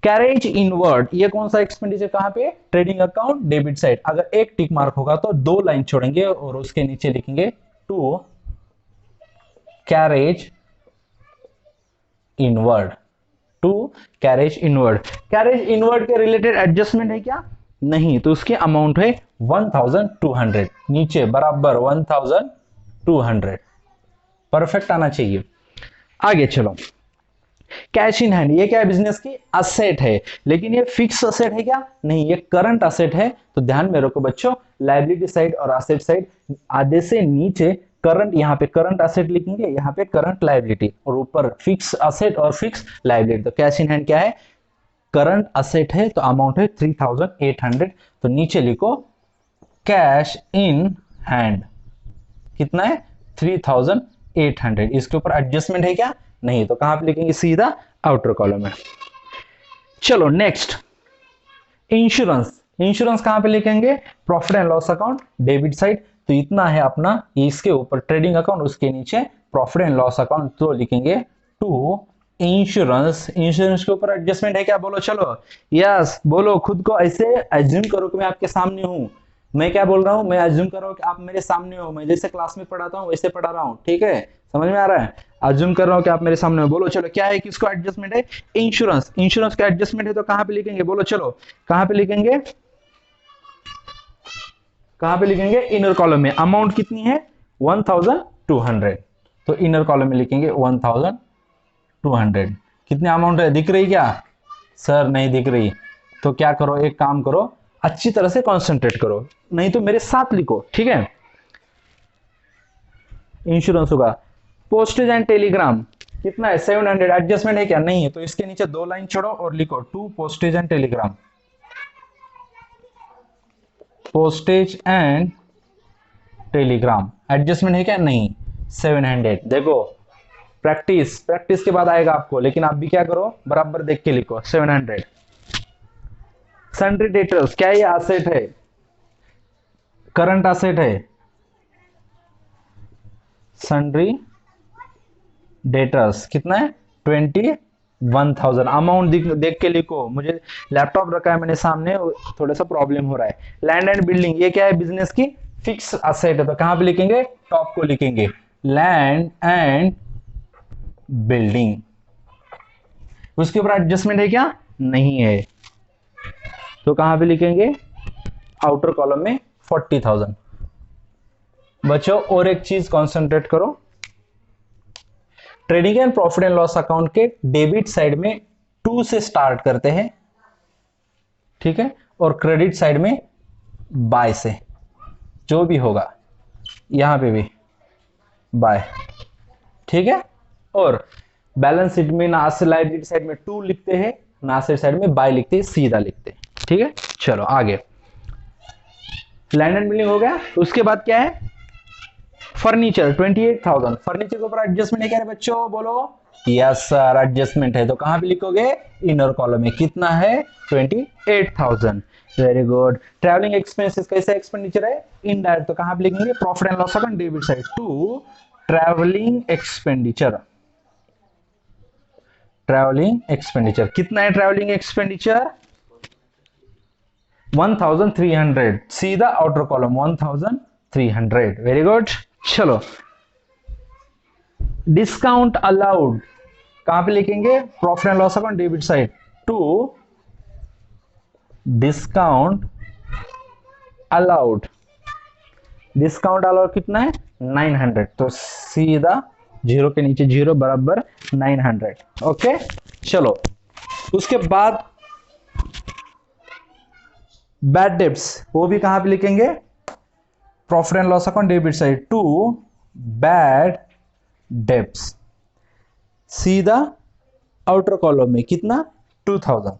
[SPEAKER 1] कैरेज इनवर्ड, ये कौन सा एक्सपेंडिचर? कहां पे? Trading account debit side. अगर एक टिक मार्क होगा तो दो लाइन छोड़ेंगे और उसके नीचे लिखेंगे to carriage inward. To carriage inward. Carriage inward के रिलेटेड एडजस्टमेंट है क्या? नहीं, तो उसकी अमाउंट है 1200, नीचे बराबर 1200। परफेक्ट आना चाहिए। आगे चलो, कैश इन हैंड, ये क्या है? बिजनेस की असेट है, लेकिन ये फिक्स असेट है क्या? नहीं, ये करंट असेट है। तो ध्यान में रखो बच्चों, लायबिलिटी साइड और असेट साइड, आधे से नीचे करंट, यहाँ पे करंट असेट लिखेंगे, यहाँ पे करंट लायबिलिटी, और ऊपर फिक्स असेट और फिक्स लायबिलिटी। तो कैश इन हैंड क्या है? करंट असेट है, तो अमाउंट है 3800। तो नीचे लिखो कैश इन हैंड, कितना है? 3800। इसके ऊपर एडजस्टमेंट है क्या? नहीं, तो कहां पे लिखेंगे? सीधा आउटर कॉलम में। चलो नेक्स्ट, इंश्योरेंस। इंश्योरेंस कहां पे लिखेंगे? Profit and loss account debit side. तो इतना है अपना, इसके ऊपर ट्रेडिंग अकाउंट, उसके नीचे प्रॉफिट एंड लॉस अकाउंट। तो लिखेंगे टू इंश्योरेंस। इंश्योरेंस के ऊपर एडजस्टमेंट है क्या? बोलो चलो, यस बोलो। खुद को ऐसे एज्यूम करो कि मैं आपके सामने हूं। मैं क्या बोल रहा हूं? मैं एज्यूम कर रहा हूं कि आप मेरे सामने हो, मैं जैसे क्लास में पढ़ाता हूं वैसे पढ़ा रहा हूं, ठीक है, समझ में आ रहा है? एज्यूम कर रहा हूं कि आप मेरे सामने हो। बोलो चलो, क्या है? किसको एडजस्टमेंट है? इंश्योरेंस। इंश्योरेंस का एडजस्टमेंट है तो कहां पे लिखेंगे? बोलो चलो, कहां पे लिखेंगे? कहां पे लिखेंगे? इनर कॉलम में। अमाउंट कितनी है? 1200। तो इनर कॉलम में लिखेंगे 1200। कितनी अमाउंट है? दिख रही क्या? सर नहीं दिख रही। तो क्या करो, एक काम करो, अच्छी तरह से कंसंट्रेट करो, नहीं तो मेरे साथ लिखो, ठीक है। इंश्योरेंस होगा। पोस्टेज एंड टेलीग्राम कितना है? 700। एडजस्टमेंट है क्या? नहीं है, तो इसके नीचे दो लाइन छोड़ो और लिखो to postage and telegram. Postage and telegram adjustment है क्या? नहीं, 700। देखो, प्रैक्टिस के बाद आएगा आपको, लेकिन आप भी क्या करो, बराबर देख के लिखो 700। सन्ड्री डेटर्स क्या है? ये एसेट है, करंट एसेट है। सन्ड्री डेटर्स कितना है? 21,000। अमाउंट देख के लिखो, मुझे लैपटॉप रखा है मैंने सामने, थोड़ा सा प्रॉब्लम हो रहा है। लैंड एंड बिल्डिंग, ये क्या है? बिजनेस की फिक्स असेट है, तो कहां पे लिखेंगे? टॉप को लिखेंगे, लैंड एंड बिल्डिंग। उसके ऊपर एडजस्टमेंट है क्या? नहीं है, तो कहां पे लिखेंगे? आउटर कॉलम में 40,000। बच्चों और एक चीज कंसंट्रेट करो, trading and profit and loss account के डेबिट साइड में 2 से स्टार्ट करते हैं, ठीक है, और क्रेडिट साइड में बाय से, जो भी होगा यहां पे भी बाय, ठीक है। और बैलेंस शीट में ना से लायबिलिटी साइड में 2 लिखते हैं, ना से साइड में बाय लिखते हैं, सीधा लिखते हैं, ठीक है। चलो आगे, लैंड एंड बिल्डिंग हो गया। उसके बाद क्या है, फर्नीचर 28,000। फर्नीचर के ऊपर एडजस्टमेंट है क्या है बच्चों, बोलो यस सर एडजस्टमेंट है, तो कहां पे लिखोगे, इनर कॉलम में। कितना है, 28,000। Very good. ट्रैवलिंग एक्सपेंसेस कैसा एक्सपेंडिचर है, इनडायरेक्ट, तो कहां पे लिखेंगे, profit and loss account debit side to travelling expenditure. Travelling expenditure कितना है, ट्रैवलिंग एक्सपेंडिचर 1300, सीधा आउटर कॉलम 1300। Very good. चलो डिस्काउंट अलाउड कहां पे लिखेंगे, profit and loss account debit side to discount allowed. Discount allowed कितना है, 900, तो सीधा जीरो के नीचे जीरो बराबर 900। ओके चलो उसके बाद बैड डेब्ट्स, वो भी कहां पे लिखेंगे, profit and loss account debit side to bad debts, सीधा आउटर कॉलम में कितना, 2000।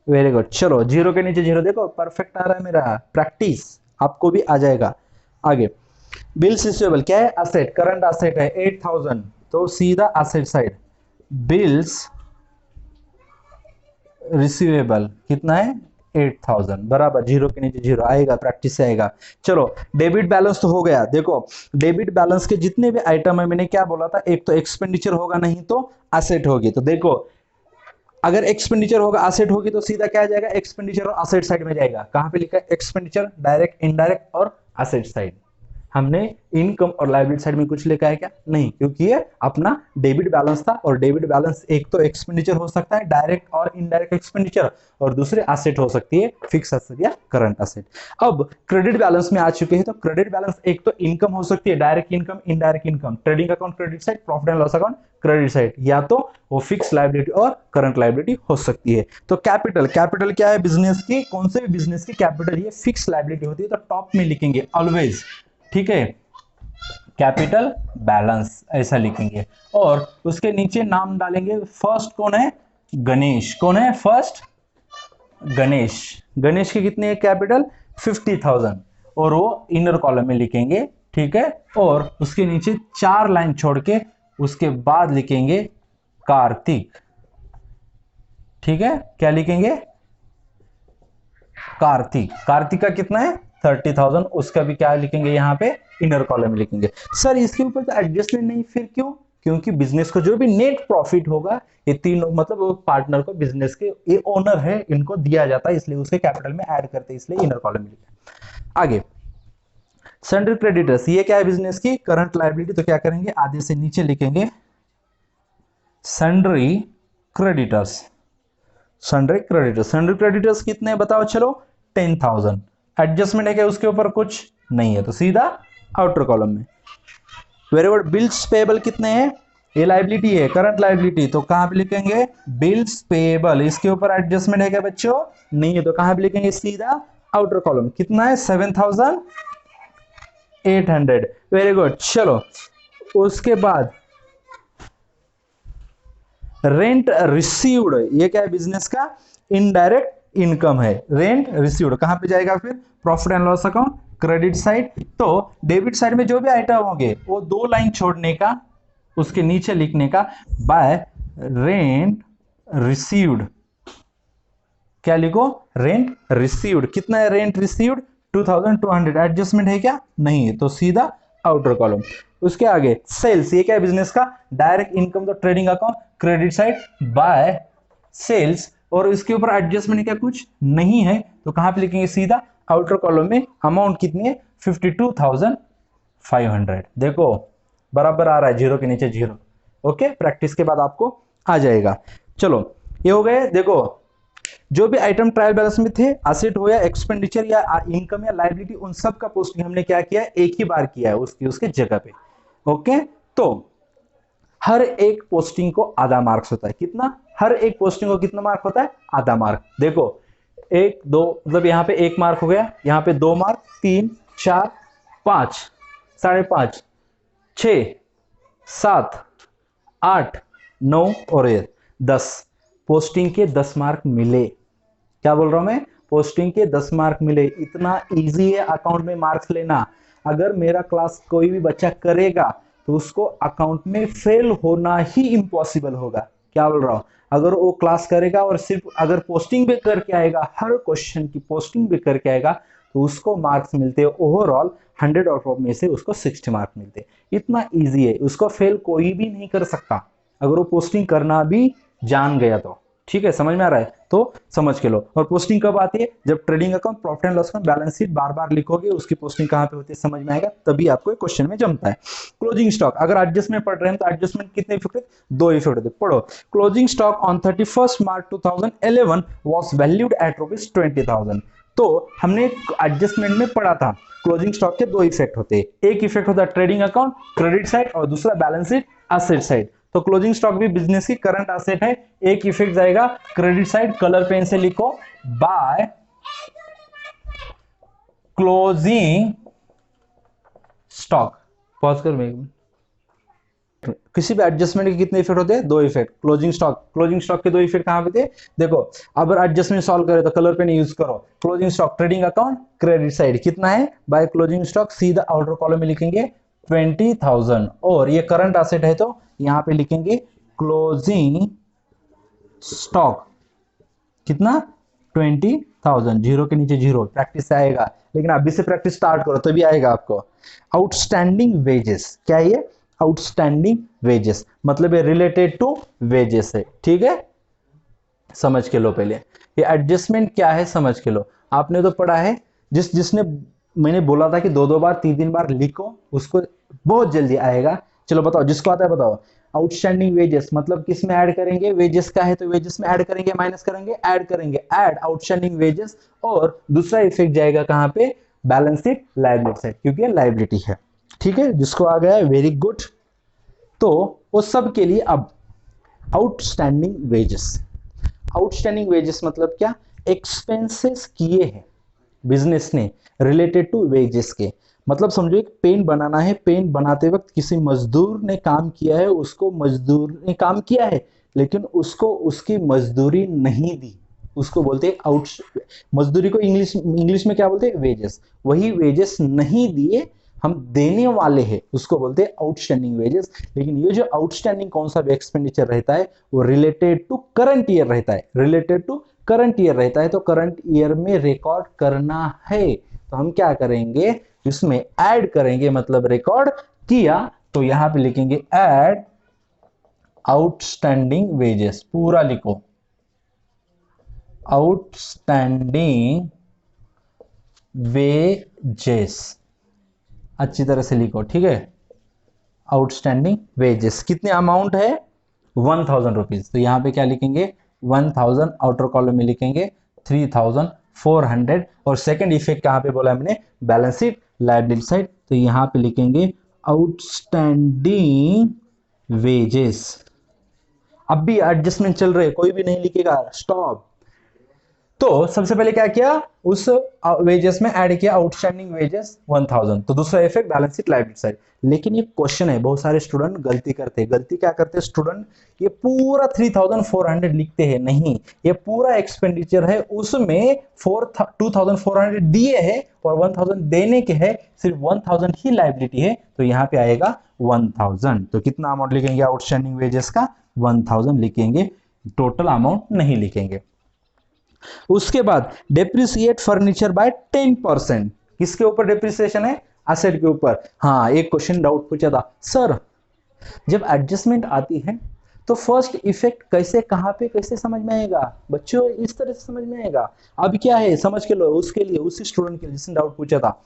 [SPEAKER 1] Very good. चलो जीरो के नीचे जीरो, देखो परफेक्ट आ रहा है मेरा, प्रैक्टिस आपको भी आ जाएगा आगे। बिल्स रिसीवेबल क्या है, असेट, करंट असेट है 8000, तो सीधा असेट साइड। बिल्स रिसीवेबल कितना है, 8000 बराबर जीरो के नीचे जीरो आएगा, प्रैक्टिस से आएगा। चलो डेबिट बैलेंस तो हो गया। देखो डेबिट बैलेंस के जितने भी आइटम है, मैंने क्या बोला था, एक तो एक्सपेंडिचर होगा, नहीं तो असेट होगी। तो देखो अगर एक्सपेंडिचर होगा असेट होगी तो सीधा क्या जाएगा, एक्सपेंडिचर और असेट साइड में जाएगा। कहां पे लिखा है, एक्सपेंडिचर, डायरेक्ट, इनडायरेक्ट और असेट साइड। हमने इनकम और लायबिलिटी साइड में कुछ लिखा है क्या, नहीं, क्योंकि ये अपना डेबिट बैलेंस था, और डेबिट बैलेंस एक तो एक्सपेंडिचर हो सकता है डायरेक्ट और इनडायरेक्ट एक्सपेंडिचर, और दूसरे असेट हो सकती है फिक्स असेट या करंट असेट। अब क्रेडिट बैलेंस में आ चुके हैं, तो क्रेडिट बैलेंस एक तो इनकम हो सकती है, direct income, indirect income, trading account credit side, profit and loss account credit side, या तो वो फिक्स लायबिलिटी और करंट लायबिलिटी हो सकती है। तो कैपिटल, कैपिटल क्या है बिजनेस की, कौन से भी बिजनेस की कैपिटल ये फिक्स लायबिलिटी होती है, तो टॉप में लिखेंगे ऑलवेज, ठीक है, कैपिटल बैलेंस ऐसा लिखेंगे। और उसके नीचे नाम डालेंगे, फर्स्ट कौन है, गणेश, कौन है फर्स्ट, गणेश। गणेश की कितनी है कैपिटल, 50,000, और वो इनर कॉलम में लिखेंगे, ठीक है। और उसके नीचे 4 लाइन छोड़ के उसके बाद लिखेंगे कार्तिक, ठीक है, क्या लिखेंगे, कार्तिक। कार्तिक का कितना है 30,000, उसका भी क्या लिखेंगे यहाँ पे, इनर कॉलम में लिखेंगे। सर इसके ऊपर तो एडजस्टमेंट नहीं, फिर क्यों, क्योंकि बिजनेस को जो भी नेट प्रॉफिट होगा, ये तीनों मतलब पार्टनर को, बिजनेस के ये ओनर है, इनको दिया जाता है, इसलिए उसके कैपिटल में ऐड करते हैं, इसलिए इनर कॉलम में लिखा। आगे सन्ड्री क्रेडिटर्स, ये क्या है बिजनेस की करंट लायबिलिटी, तो क्या करेंगे, आधे से नीचे लिखेंगे sundry creditors. Sundry creditors, sundry creditors कितने बताओ, चलो 10,000। एडजस्टमेंट है क्या उसके ऊपर, कुछ नहीं है, तो सीधा आउटर कॉलम में। Very good. बिल्स पेबल कितने हैं, ये लायबिलिटी है, करंट लायबिलिटी, तो कहां पे लिखेंगे, बिल्स पेबल। इसके ऊपर एडजस्टमेंट है क्या बच्चों, नहीं है, तो कहां पे लिखेंगे, सीधा आउटर कॉलम। कितना है 7,800। Very good. चलो उसके बाद रेंट रिसीव्ड, ये क्या है बिजनेस का इनडायरेक्ट इनकम है। रेंट रिसीव्ड कहां पे जाएगा, फिर profit and loss account credit side. तो डेबिट साइड में जो भी आइटम होंगे वो 2 लाइन छोड़ने का, उसके नीचे लिखने का, बाय रेंट रिसीव्ड, क्या लिखो, रेंट रिसीव्ड। कितना है रेंट रिसीव्ड, 2200। एडजस्टमेंट है क्या, नहीं है, तो सीधा आउटर कॉलम। उसके आगे सेल्स, ये क्या है बिजनेस का डायरेक्ट इनकम, तो trading account credit side by sales, और इसके ऊपर एडजस्टमेंट क्या कुछ नहीं है, तो कहां पे लिखेंगे, सीधा आउटर कॉलम में। अमाउंट कितनी है 52,500। देखो बराबर आ रहा है, जीरो के नीचे जीरो। ओके, प्रैक्टिस के बाद आपको आ जाएगा। चलो ये हो गए। देखो जो भी आइटम ट्रायल बैलेंस में थे, असेट हो या एक्सपेंडिचर या इनकम या लायबिलिटी, उन सब का पोस्टिंग हमने क्या किया है, एक ही बार किया है उसके जगह पे। ओके, तो हर एक पोस्टिंग को आधा मार्क्स होता है। कितना, हर एक पोस्टिंग को कितना मार्क होता है, आधा मार्क। देखो 1 2 मतलब यहाँ पे 1 मार्क हो गया, यहाँ पे 2 मार्क, 3 4 5 5.5 6 7 8 9 और 10 पोस्टिंग के 10 मार्क मिले। क्या बोल रहा हूं मैं, पोस्टिंग के 10 मार्क मिले। इतना इजी है अकाउंट में मार्क्स लेना। अगर मेरा क्लास कोई भी बच्चा करेगा तो उसको अकाउंट में फेल होना ही इम्पॉसिबल होगा। क्या बोल रहा हूं? अगर वो क्लास करेगा और सिर्फ अगर पोस्टिंग भी करके आएगा, हर क्वेश्चन की पोस्टिंग भी करके आएगा, तो उसको मार्क्स मिलते हैं ओवरऑल 100 आउट ऑफ में से उसको 60 मार्क मिलते हैं। इतना इजी है, उसको फेल कोई भी नहीं कर सकता अगर वो पोस्टिंग करना भी जान गया तो। ठीक है, समझ में आ रहा है? तो समझ के लो। और पोस्टिंग कब आती है? जब trading account, profit and loss account, balance sheet बार बार लिखोगे, उसकी पोस्टिंग कहां पे होती है समझ में आएगा, तभी आपको क्वेश्चन में जमता है। क्लोजिंग स्टॉक, अगर एडजस्टमेंट पढ़ रहे हैं तो एडजस्टमेंट कितने इफेक्ट? 2 इफेक्ट होते। पढ़ो। Closing stock on 31 March 2011 was valued at ₹20,000। तो हमने एडजस्टमेंट में पढ़ा था क्लोजिंग स्टॉक के 2 इफेक्ट होते हैं। एक इफेक्ट होता है ट्रेडिंग अकाउंट क्रेडिट साइड, और दूसरा बैलेंस शीट एसेट साइड। तो क्लोजिंग स्टॉक भी बिजनेस की करंट एसेट है। एक इफेक्ट जाएगा क्रेडिट साइड, कलर पेन से लिखो, बाय क्लोजिंग स्टॉक। पॉज कर मैं। किसी भी एडजस्टमेंट के कितने इफेक्ट होते हैं? 2 इफेक्ट। क्लोजिंग स्टॉक के 2 इफेक्ट कहां पे थे? देखो, अब एडजस्टमेंट सॉल्व करे तो कलर पेन यूज करो। Closing stock trading account credit side कितना है? बाय क्लोजिंग स्टॉक सीधा आउटर कॉलम में लिखेंगे 20,000, और ये करंट एसेट है तो यहां पे लिखेंगे क्लोजिंग स्टॉक कितना? 20,000। जीरो के नीचे जीरो, प्रैक्टिस से आएगा, लेकिन अभी से प्रैक्टिस स्टार्ट करो तभी आएगा आपको। आउटस्टैंडिंग वेजेस, क्या है ये? आउटस्टैंडिंग वेजेस मतलब ये रिलेटेड टू वेजेस है। ठीक है, समझ के लो पहले ये एडजस्टमेंट क्या है, समझ के लो। आपने तो पढ़ा है, जिसने मैंने बोला था कि 2-2 बार 3-3 बार लिखो, उसको बहुत जल्दी आएगा। चलो बताओ, जिसको आता है बताओ। आउटस्टैंडिंग वेजेस मतलब किस में ऐड करेंगे? वेजेस का है तो वेजेस में ऐड करेंगे, माइनस करेंगे, ऐड करेंगे, ऐड आउटस्टैंडिंग वेजेस। और दूसरा इफेक्ट जाएगा कहां पे? बैलेंस शीट लायबिलिटी साइड, क्योंकि ये लायबिलिटी है। ठीक है, जिसको आ गया है वेरी गुड। तो वो सब के लिए अब आउटस्टैंडिंग वेजेस मतलब क्या? एक्सपेंसेस किए हैं बिजनेस ने रिलेटेड टू वेजेस के। मतलब समझो एक पेन बनाना है, पेन बनाते वक्त किसी मजदूर ने काम किया है, उसको मजदूर ने काम किया है लेकिन उसको उसकी मजदूरी नहीं दी, उसको बोलते हैं आउट। मजदूरी को इंग्लिश में क्या बोलते हैं? वेजेस। वही वेजेस नहीं दिए, हम देने वाले हैं, उसको बोलते हैं आउटस्टैंडिंग वेजेस। लेकिन ये जो आउटस्टैंडिंग कौन सा भी एक्सपेंडिचर रहता है वो रिलेटेड टू करंट ईयर रहता है, रिलेटेड टू करंट ईयर रहता है। तो करंट ईयर में रिकॉर्ड करना है तो हम क्या करेंगे? इसमें ऐड करेंगे, मतलब रिकॉर्ड किया तो यहां पे लिखेंगे ऐड आउटस्टैंडिंग वेजेस। पूरा लिखो, आउटस्टैंडिंग वेजेस, अच्छी तरह से लिखो। ठीक है, आउटस्टैंडिंग वेजेस कितने अमाउंट है? 1,000 रुपीज। तो यहां पे क्या लिखेंगे? 1,000, आउटर कॉलम में लिखेंगे 3,400। और सेकंड इफेक्ट कहां पे बोला हमने? Balance sheet liability side. तो यहां पे लिखेंगे आउटस्टैंडिंग वेजेस। अब भी एडजस्टमेंट चल रहे, कोई भी नहीं लिखेगा, स्टॉप। तो सबसे पहले क्या किया? उस वेजेस में ऐड किया आउटस्टैंडिंग वेजेस 1,000। तो दूसरा effect balance sheet liability side. लेकिन ये क्वेश्चन है, बहुत सारे स्टूडेंट गलती करते हैं। गलती क्या करते हैं स्टूडेंट? ये पूरा 3,400 लिखते हैं। नहीं, ये पूरा एक्सपेंडिचर है, उसमें 2,400 दिए है और 1,000 देने के है, सिर्फ 1,000 ही लायबिलिटी है। तो यहाँ पे आएगा 1,000। तो कितना अमाउंट लिखेंगे आउटस्टैंडिंग वेजेस का? 1,000 लिखेंगे, टोटल अमाउंट नहीं लिखेंगे। उसके बाद डेप्रिसिएट फर्नीचर बाय 10%। किसके ऊपर डेप्रिसिएशन है? एसेट के ऊपर। हाँ, एक क्वेश्चन डाउट पूछा था, सर जब एडजस्टमेंट आती है तो फर्स्ट इफेक्ट कैसे, कहां पे, कैसे समझ में आएगा? बच्चों इस तरह से समझ में आएगा। अब क्या है समझ के लो, उसके लिए, उसी स्टूडेंट के लिए जिसने डाउट पूछा था।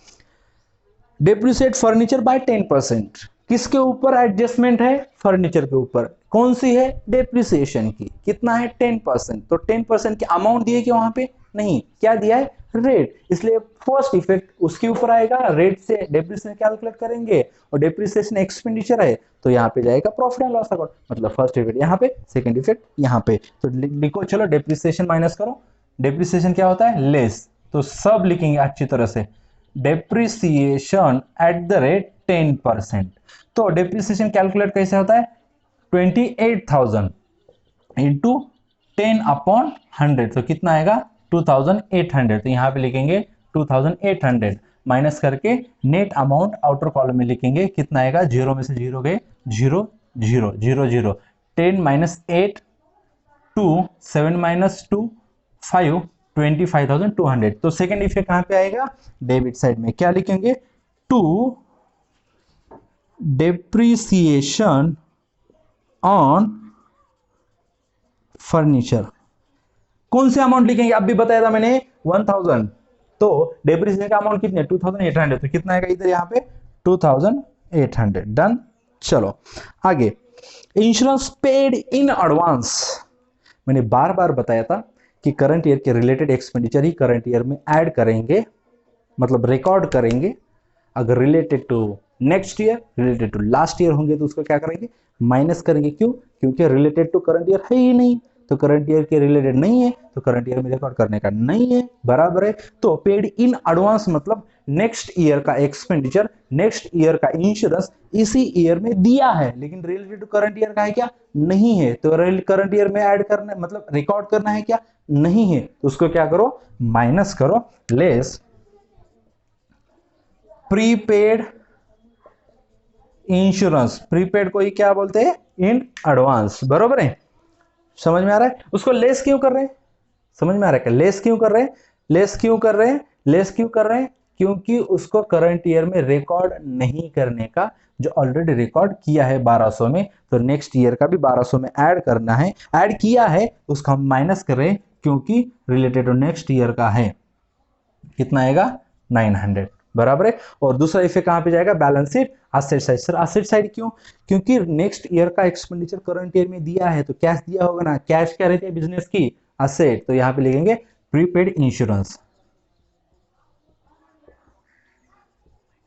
[SPEAKER 1] डेप्रिसिएट फर्नीचर बाय 10%, किसके ऊपर एडजस्टमेंट है? फर्नीचर के ऊपर। कौन सी है? डेप्रिसिएशन की। कितना है? 10%। तो 10% की अमाउंट दिए कि वहां पे नहीं, क्या दिया है? रेट। इसलिए फर्स्ट इफेक्ट उसके ऊपर आएगा, रेट से डेप्रिसिएशन कैलकुलेट करेंगे, और डेप्रिसिएशन एक्सपेंडिचर है तो यहाँ पे जाएगा प्रॉफिट एंड लॉस अकाउंट। मतलब फर्स्ट इफेक्ट यहाँ पे, सेकंड इफेक्ट यहाँ पे। तो लिखो, चलो डेप्रिसिएशन माइनस करो। डेप्रिसिएशन क्या होता है? लेस। तो सब लिखेंगे अच्छी तरह से, डेप्रिसिएशन एट द रेट 10%। तो डेप्रिसिएशन कैलकुलेट कैसे होता है? 28,000 इंटू 10/100। तो कितना आएगा? 2800, तो यहाँ पे लिखेंगे 2800 माइनस करके नेट अमाउंट आउटर कॉलम में लिखेंगे, कितना आएगा, जीरो में से जीरो गए, zero zero zero zero, 10 minus 8 2 7 minus 2 5 25,200। तो सेकेंड इफेक्ट कहां पे आएगा, डेबिट साइड में, क्या लिखेंगे, टू डेप्रिसिएशन ऑन फर्नीचर। कौन से अमाउंट लिखेंगे, अब भी बताया था मैंने 1000, तो डेप्रिसिएशन का अमाउंट कितने 2800, तो कितना आएगा इधर यहाँ पे 2800। डन। चलो आगे, इंश्योरेंस पेड इन एडवांस। मैंने बार बार बताया था कि करंट ईयर के रिलेटेड एक्सपेंडिचर ही करंट ईयर में ऐड करेंगे, मतलब रिकॉर्ड करेंगे। अगर related to next year, related to last year होंगे तो उसको क्या करेंगे, माइनस करेंगे। क्यों, क्योंकि रिलेटेड टू करंट ईयर है ही नहीं, तो करंट ईयर के रिलेटेड नहीं है, तो करंट ईयर में रिकॉर्ड करने का नहीं है, बराबर है। तो पेड इन एडवांस मतलब नेक्स्ट ईयर का एक्सपेंडिचर, नेक्स्ट ईयर का इंश्योरेंस इसी ईयर में दिया है, लेकिन रिलेटेड टू करंट ईयर का है क्या, नहीं है। तो करंट ईयर में ऐड करना मतलब रिकॉर्ड करना है क्या, नहीं है, तो उसको क्या करो, माइनस करो, लेस प्रीपेड इंश्योरेंस। प्रीपेड को ही क्या बोलते हैं, इन एडवांस, बरोबर है। समझ में आ रहा है, उसको लेस क्यों कर रहे हैं, समझ में आ रहा है क्या, लेस क्यों कर रहे हैं, लेस क्यों कर रहे हैं, लेस क्यों कर रहे हैं, क्योंकि उसको करंट ईयर में रिकॉर्ड नहीं करने का, जो ऑलरेडी रिकॉर्ड किया है 1200 में, तो नेक्स्ट ईयर का भी 1200 में ऐड करना है, ऐड किया है उसका हम माइनस कर रहे हैं, क्योंकि रिलेटेड टू नेक्स्ट ईयर का है, कितना आएगा 900, बराबर है। और दूसरा इफेक्ट कहां पे जाएगा, balance sheet asset side. Sir asset side क्यों, क्योंकि नेक्स्ट ईयर का एक्सपेंडिचर करंट ईयर में दिया है, तो कैश दिया होगा ना, कैश क्या रहती है बिजनेस की, एसेट, तो यहां पे लिखेंगे प्रीपेड इंश्योरेंस।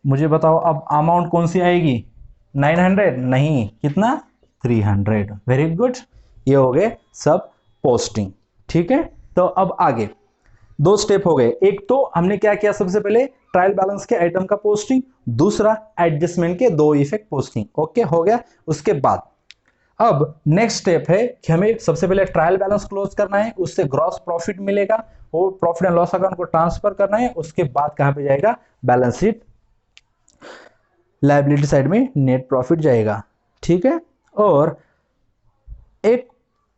[SPEAKER 1] मुझे बताओ अब अमाउंट कौन सी आएगी, 900 नहीं, कितना 300। वेरी गुड, ये हो गए सब पोस्टिंग, ठीक है। तो अब आगे दो स्टेप हो गए, एक तो हमने क्या किया, सबसे पहले ट्रायल बैलेंस के आइटम का पोस्टिंग, दूसरा एडजस्टमेंट के दो इफेक्ट पोस्टिंग, ओके हो गया। उसके बाद अब नेक्स्ट स्टेप है कि हमें सबसे पहले ट्रायल बैलेंस क्लोज करना है, उससे ग्रॉस प्रॉफिट मिलेगा, वो प्रॉफिट एंड लॉस अकाउंट को ट्रांसफर करना है। उसके बाद कहां पे जाएगा, बैलेंस शीट लायबिलिटी साइड में नेट प्रॉफिट जाएगा, ठीक है। और एक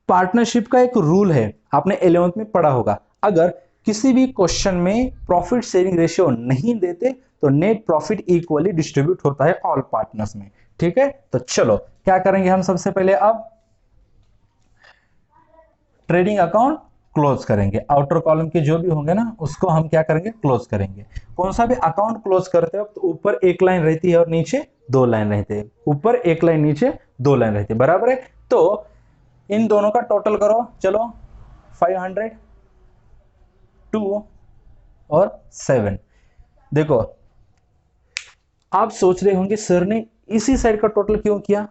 [SPEAKER 1] पार्टनरशिप का एक रूल है, आपने 11th में पढ़ा होगा, अगर किसी भी क्वेश्चन में प्रॉफिट शेयरिंग रेशियो नहीं देते तो नेट प्रॉफिट इक्वली डिस्ट्रीब्यूट होता है ऑल पार्टनर्स में, ठीक है। तो चलो क्या करेंगे हम, सबसे पहले अब ट्रेडिंग अकाउंट क्लोज करेंगे, आउटर कॉलम के जो भी होंगे ना उसको हम क्या करेंगे, क्लोज करेंगे। कौन सा भी अकाउंट क्लोज करते वक्त तो ऊपर एक लाइन रहती है और नीचे दो लाइन रहते हैं, ऊपर एक लाइन नीचे दो लाइन रहती है, बराबर है। तो इन दोनों का टोटल करो, चलो 500 2 और 7। देखो आप सोच रहे होंगे सर ने इसी साइड का टोटल क्यों किया,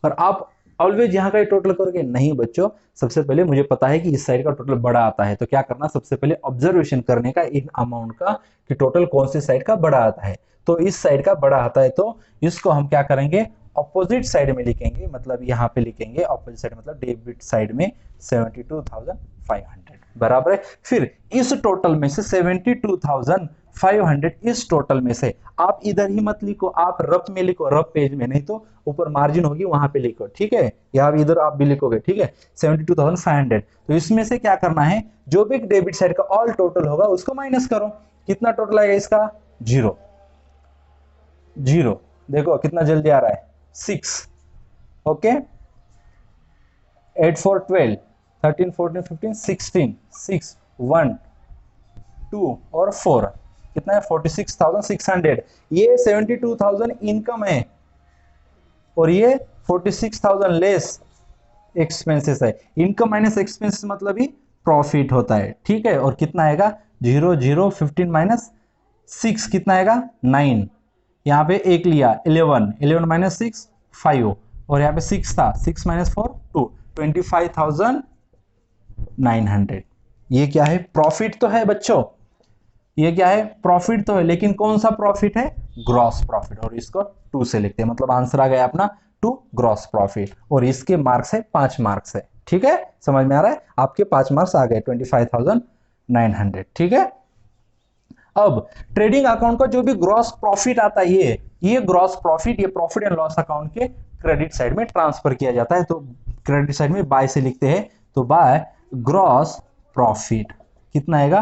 [SPEAKER 1] और आप ऑलवेज यहां का ही टोटल करोगे, नहीं बच्चों, सबसे पहले मुझे पता है कि इस साइड का टोटल बड़ा आता है, तो क्या करना, सबसे पहले ऑब्जर्वेशन करने का इन अमाउंट का कि टोटल कौन सी साइड का बड़ा आता है, तो इस साइड का बड़ा आता है, तो इसको हम क्या करेंगे, ऑपोजिट साइड में लिखेंगे, मतलब यहाँ पे लिखेंगे ऑपोजिट साइड मतलब डेबिट साइड में 72,500, बराबर है। फिर इस टोटल में से 72,500 इस टोटल में से आप इधर ही मत लिखो, आप रफ में लिखो, रफ पेज में, नहीं तो ऊपर मार्जिन होगी वहां पे लिखो, ठीक है, या इधर आप भी लिखोगे, ठीक है 72,500। तो इसमें से क्या करना है, जो भी डेबिट साइड का ऑल टोटल होगा उसको माइनस करो, कितना टोटल आएगा इसका, जीरो जीरो, देखो कितना जल्दी आ रहा है, 6, ओके, 8 4 12 13 14 15 16 6 1 2 और 4, कितना है 46,600। ये 72,000 इनकम है और ये 46,000 लेस एक्सपेंसेस है। इनकम माइनस एक्सपेंसेस मतलब ही प्रॉफिट होता है, ठीक है। और कितना आएगा, 0 0 15 माइनस 6 कितना आएगा 9, यहाँ पे एक लिया 11 11 माइनस 6 5, और यहाँ पे 6 था, 6 माइनस 4 2, 25,900। ये क्या है, प्रॉफिट तो है बच्चों, ये क्या है, प्रॉफिट तो है, लेकिन कौन सा प्रॉफिट है, ग्रॉस प्रॉफिट, और इसको 2 से लिखते हैं, मतलब आंसर आ गया अपना 2 ग्रॉस प्रॉफिट, और इसके मार्क्स है 5 मार्क्स है, ठीक है। समझ में आ रहा है, आपके 5 मार्क्स आ गए, 25,000 900, ठीक है। अब ट्रेडिंग अकाउंट का जो भी ग्रॉस प्रॉफिट आता है, ये ग्रॉस प्रॉफिट, ये प्रॉफिट एंड लॉस अकाउंट के क्रेडिट साइड में ट्रांसफर किया जाता है। तो क्रेडिट साइड में बाय से लिखते हैं, तो बाय ग्रॉस प्रॉफिट कितना आएगा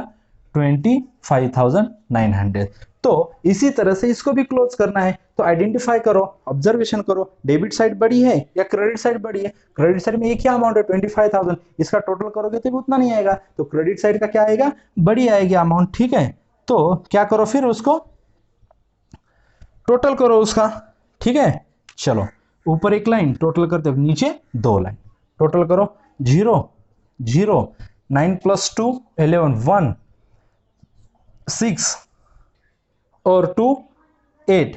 [SPEAKER 1] 25,900। तो इसी तरह से इसको भी क्लोज करना है, तो आइडेंटिफाई करो, ऑब्जर्वेशन करो, डेबिट साइड बड़ी है या क्रेडिट साइड बड़ी है। क्रेडिट साइड में ये क्या अमाउंट है 25,000, इसका टोटल करोगे तो भी उतना नहीं आएगा, तो क्रेडिट साइड का क्या आएगा, बड़ी आएगी अमाउंट, ठीक है। तो क्या करो फिर, उसको टोटल करो उसका, ठीक है। चलो ऊपर एक लाइन टोटल करते हो, नीचे 2 लाइन टोटल करो। 0 0 9 + 2 11 1 6 और 2 8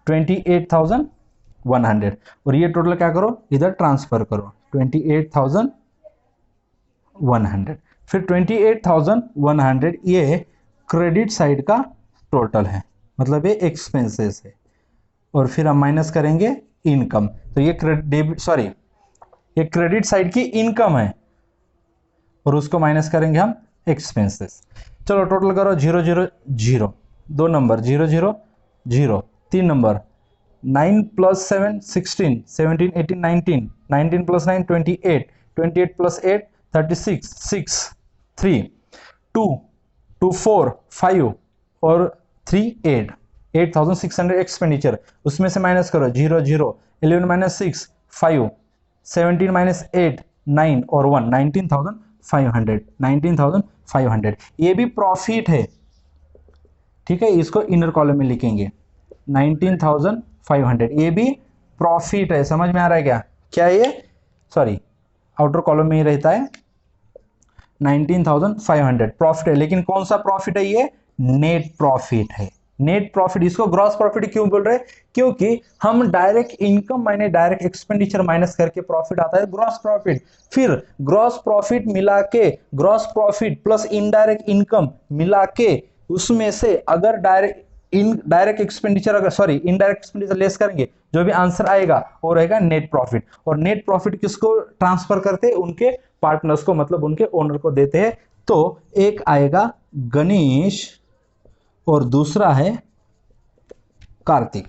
[SPEAKER 1] 28,100, और ये टोटल क्या करो, इधर ट्रांसफर करो 28,100। फिर 28,100 ये क्रेडिट साइड का टोटल है, मतलब ये एक्सपेंसेस है, और फिर हम माइनस करेंगे इनकम, तो ये ये क्रेडिट साइड की इनकम है, और उसको माइनस करेंगे हम एक्सपेंसेस। चलो टोटल करो 0 0 0, 2 नंबर 0 0 0, 3 नंबर 9 + 7 16 17 18 19 19 + 9 28 28 + 8 36 6 3 2 2 4 5 और 3 8 8,600 एक्सपेंडिचर, उसमें से माइनस करो 0 0 11 - 6 5 17 - 8 9 और 1 19,500 19,500, ये भी प्रॉफिट है, ठीक है। इसको इनर कॉलम में लिखेंगे 19,500, ये भी प्रॉफिट है। समझ में आ रहा है क्या, क्या ये, सॉरी आउटर कॉलम में ही रहता है 19,500 प्रॉफिट है, लेकिन कौन सा प्रॉफिट है, ये नेट प्रॉफिट है। नेट प्रॉफिट, इसको ग्रॉस प्रॉफिट क्यों बोल रहे हैं, क्योंकि हम direct income minus direct expenditure minus करके प्रॉफिट आता है ग्रॉस प्रॉफिट। फिर ग्रॉस प्रॉफिट मिला के, gross profit plus indirect income मिला के, उसमें से अगर डायरेक्ट एक्सपेंडिचर, अगर सॉरी इनडायरेक्ट एक्सपेंडिचर लेस करेंगे, जो भी आंसर आएगा वो रहेगा नेट प्रॉफिट। और नेट प्रॉफिट किसको ट्रांसफर करते हैं, उनके पार्टनर्स को, मतलब उनके ओनर को देते हैं। तो एक आएगा गणेश और दूसरा है कार्तिक,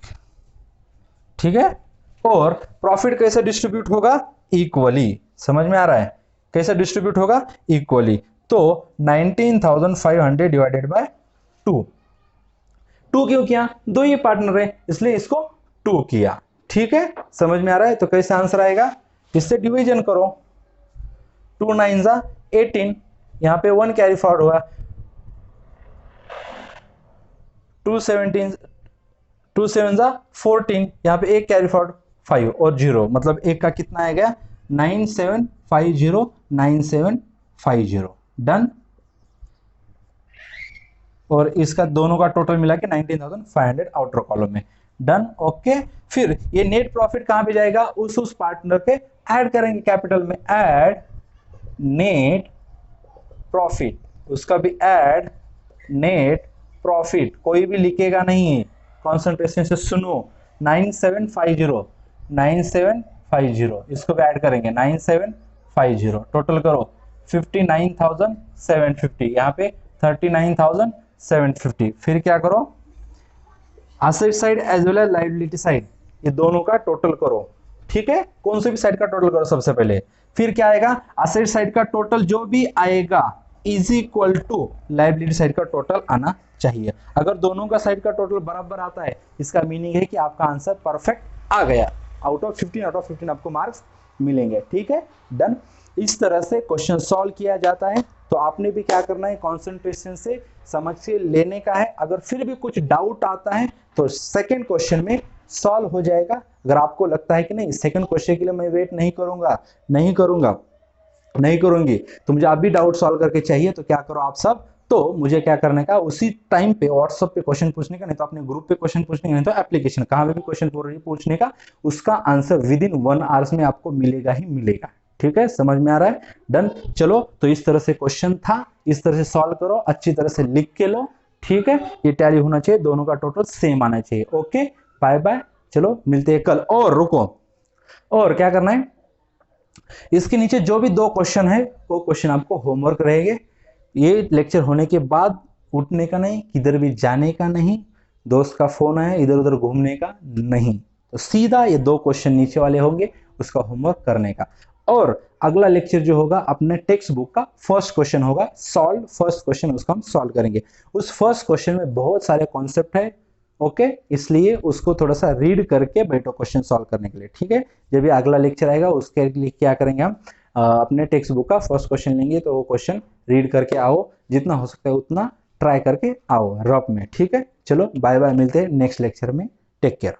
[SPEAKER 1] ठीक है। और प्रॉफिट कैसे डिस्ट्रीब्यूट होगा, इक्वली। समझ में आ रहा है कैसे डिस्ट्रीब्यूट होगा, इक्वली। तो 19,500 डिवाइडेड बाय 2, 2 क्यों किया, 2 ही पार्टनर है इसलिए इसको 2 किया, ठीक है। समझ में आ रहा है, तो कैसे आंसर आएगा, इससे डिवीजन करो, 2 9 = 18, यहां पे 1 कैरी फॉरवर्ड हुआ, 2 7 = 14, यहाँ पे 1 कैरी फॉरवर्ड 5 और 0, मतलब 1 का कितना आएगा 9750 9750, डन। और इसका दोनों का टोटल मिला के 19,500 आउटर कॉलम में, डन, ओके। फिर ये नेट प्रॉफिट कहां पे जाएगा, उस पार्टनर पे ऐड करेंगे कैपिटल में, ऐड नेट प्रॉफिट, उसका भी ऐड नेट प्रॉफिट, कोई भी लिखेगा नहीं, कॉन्सेंट्रेशन से सुनो। 9750 इसको भी ऐड करेंगे 9750, टोटल करो 59,750, यहाँ पे 39,750। फिर क्या करो, asset side as well as liability side, ये दोनों का टोटल करो, ठीक है। कौन से भी साइड का टोटल करो सबसे पहले, फिर क्या आएगा, एसेट साइड का टोटल जो भी आएगा is equal to liability side का टोटल आना चाहिए। अगर दोनों का साइड का टोटल बराबर आता है, इसका मीनिंग है कि आपका आंसर परफेक्ट आ गया, आउट ऑफ 15 आपको मार्क्स मिलेंगे, ठीक है, डन। इस तरह से क्वेश्चन सॉल्व किया जाता है। तो आपने भी क्या करना है, कॉन्सेंट्रेशन से समझ के लेने का है। अगर फिर भी कुछ डाउट आता है तो सेकंड क्वेश्चन में सॉल्व हो जाएगा। अगर आपको लगता है कि नहीं सेकंड क्वेश्चन के लिए मैं वेट नहीं करूंगी, तो मुझे आप भी डाउट सॉल्व करके चाहिए, तो क्या करो आप सब, तो मुझे क्या करने का, उसी टाइम पे व्हाट्सएप पे क्वेश्चन पूछने का, नहीं तो अपने ग्रुप पे क्वेश्चन पूछने का, नहीं तो एप्लीकेशन कहां पे भी क्वेश्चन पूछने का, उसका आंसर विद इन 1 आवर्स में आपको मिलेगा ही मिलेगा, ठीक है। समझ में आ रहा है, डन। चलो तो इस तरह से क्वेश्चन था, इस तरह से सॉल्व करो, अच्छी तरह से लिख के लो, ठीक है। ये टैली होना चाहिए, दोनों का टोटल सेम आना चाहिए। ओके, बाय बाय, चलो मिलते हैं कल। और रुको, और क्या करना है, इसके नीचे जो भी 2 क्वेश्चन है वो क्वेश्चन आपको होमवर्क रहेंगे, ये लेक्चर होने के बाद उठने का नहीं, किधर भी जाने का नहीं, दोस्त का फोन आया इधर उधर घूमने का नहीं, तो सीधा ये 2 क्वेश्चन नीचे वाले होंगे उसका होमवर्क करने का। और अगला लेक्चर जो होगा अपने टेक्स्ट बुक का फर्स्ट क्वेश्चन होगा, सॉल्व फर्स्ट क्वेश्चन, उसको हम सॉल्व करेंगे। उस फर्स्ट क्वेश्चन में बहुत सारे कॉन्सेप्ट है, ओके, इसलिए उसको थोड़ा सा रीड करके बैठो क्वेश्चन सॉल्व करने के लिए, ठीक है। जब भी अगला लेक्चर आएगा उसके लिए क्या करेंगे हम, अपने टेक्स्ट बुक का फर्स्ट क्वेश्चन लेंगे, तो वो क्वेश्चन रीड करके आओ, जितना हो सकता है उतना ट्राई करके आओ रफ में, ठीक है। चलो बाय बाय, मिलते हैं नेक्स्ट लेक्चर में, टेक केयर।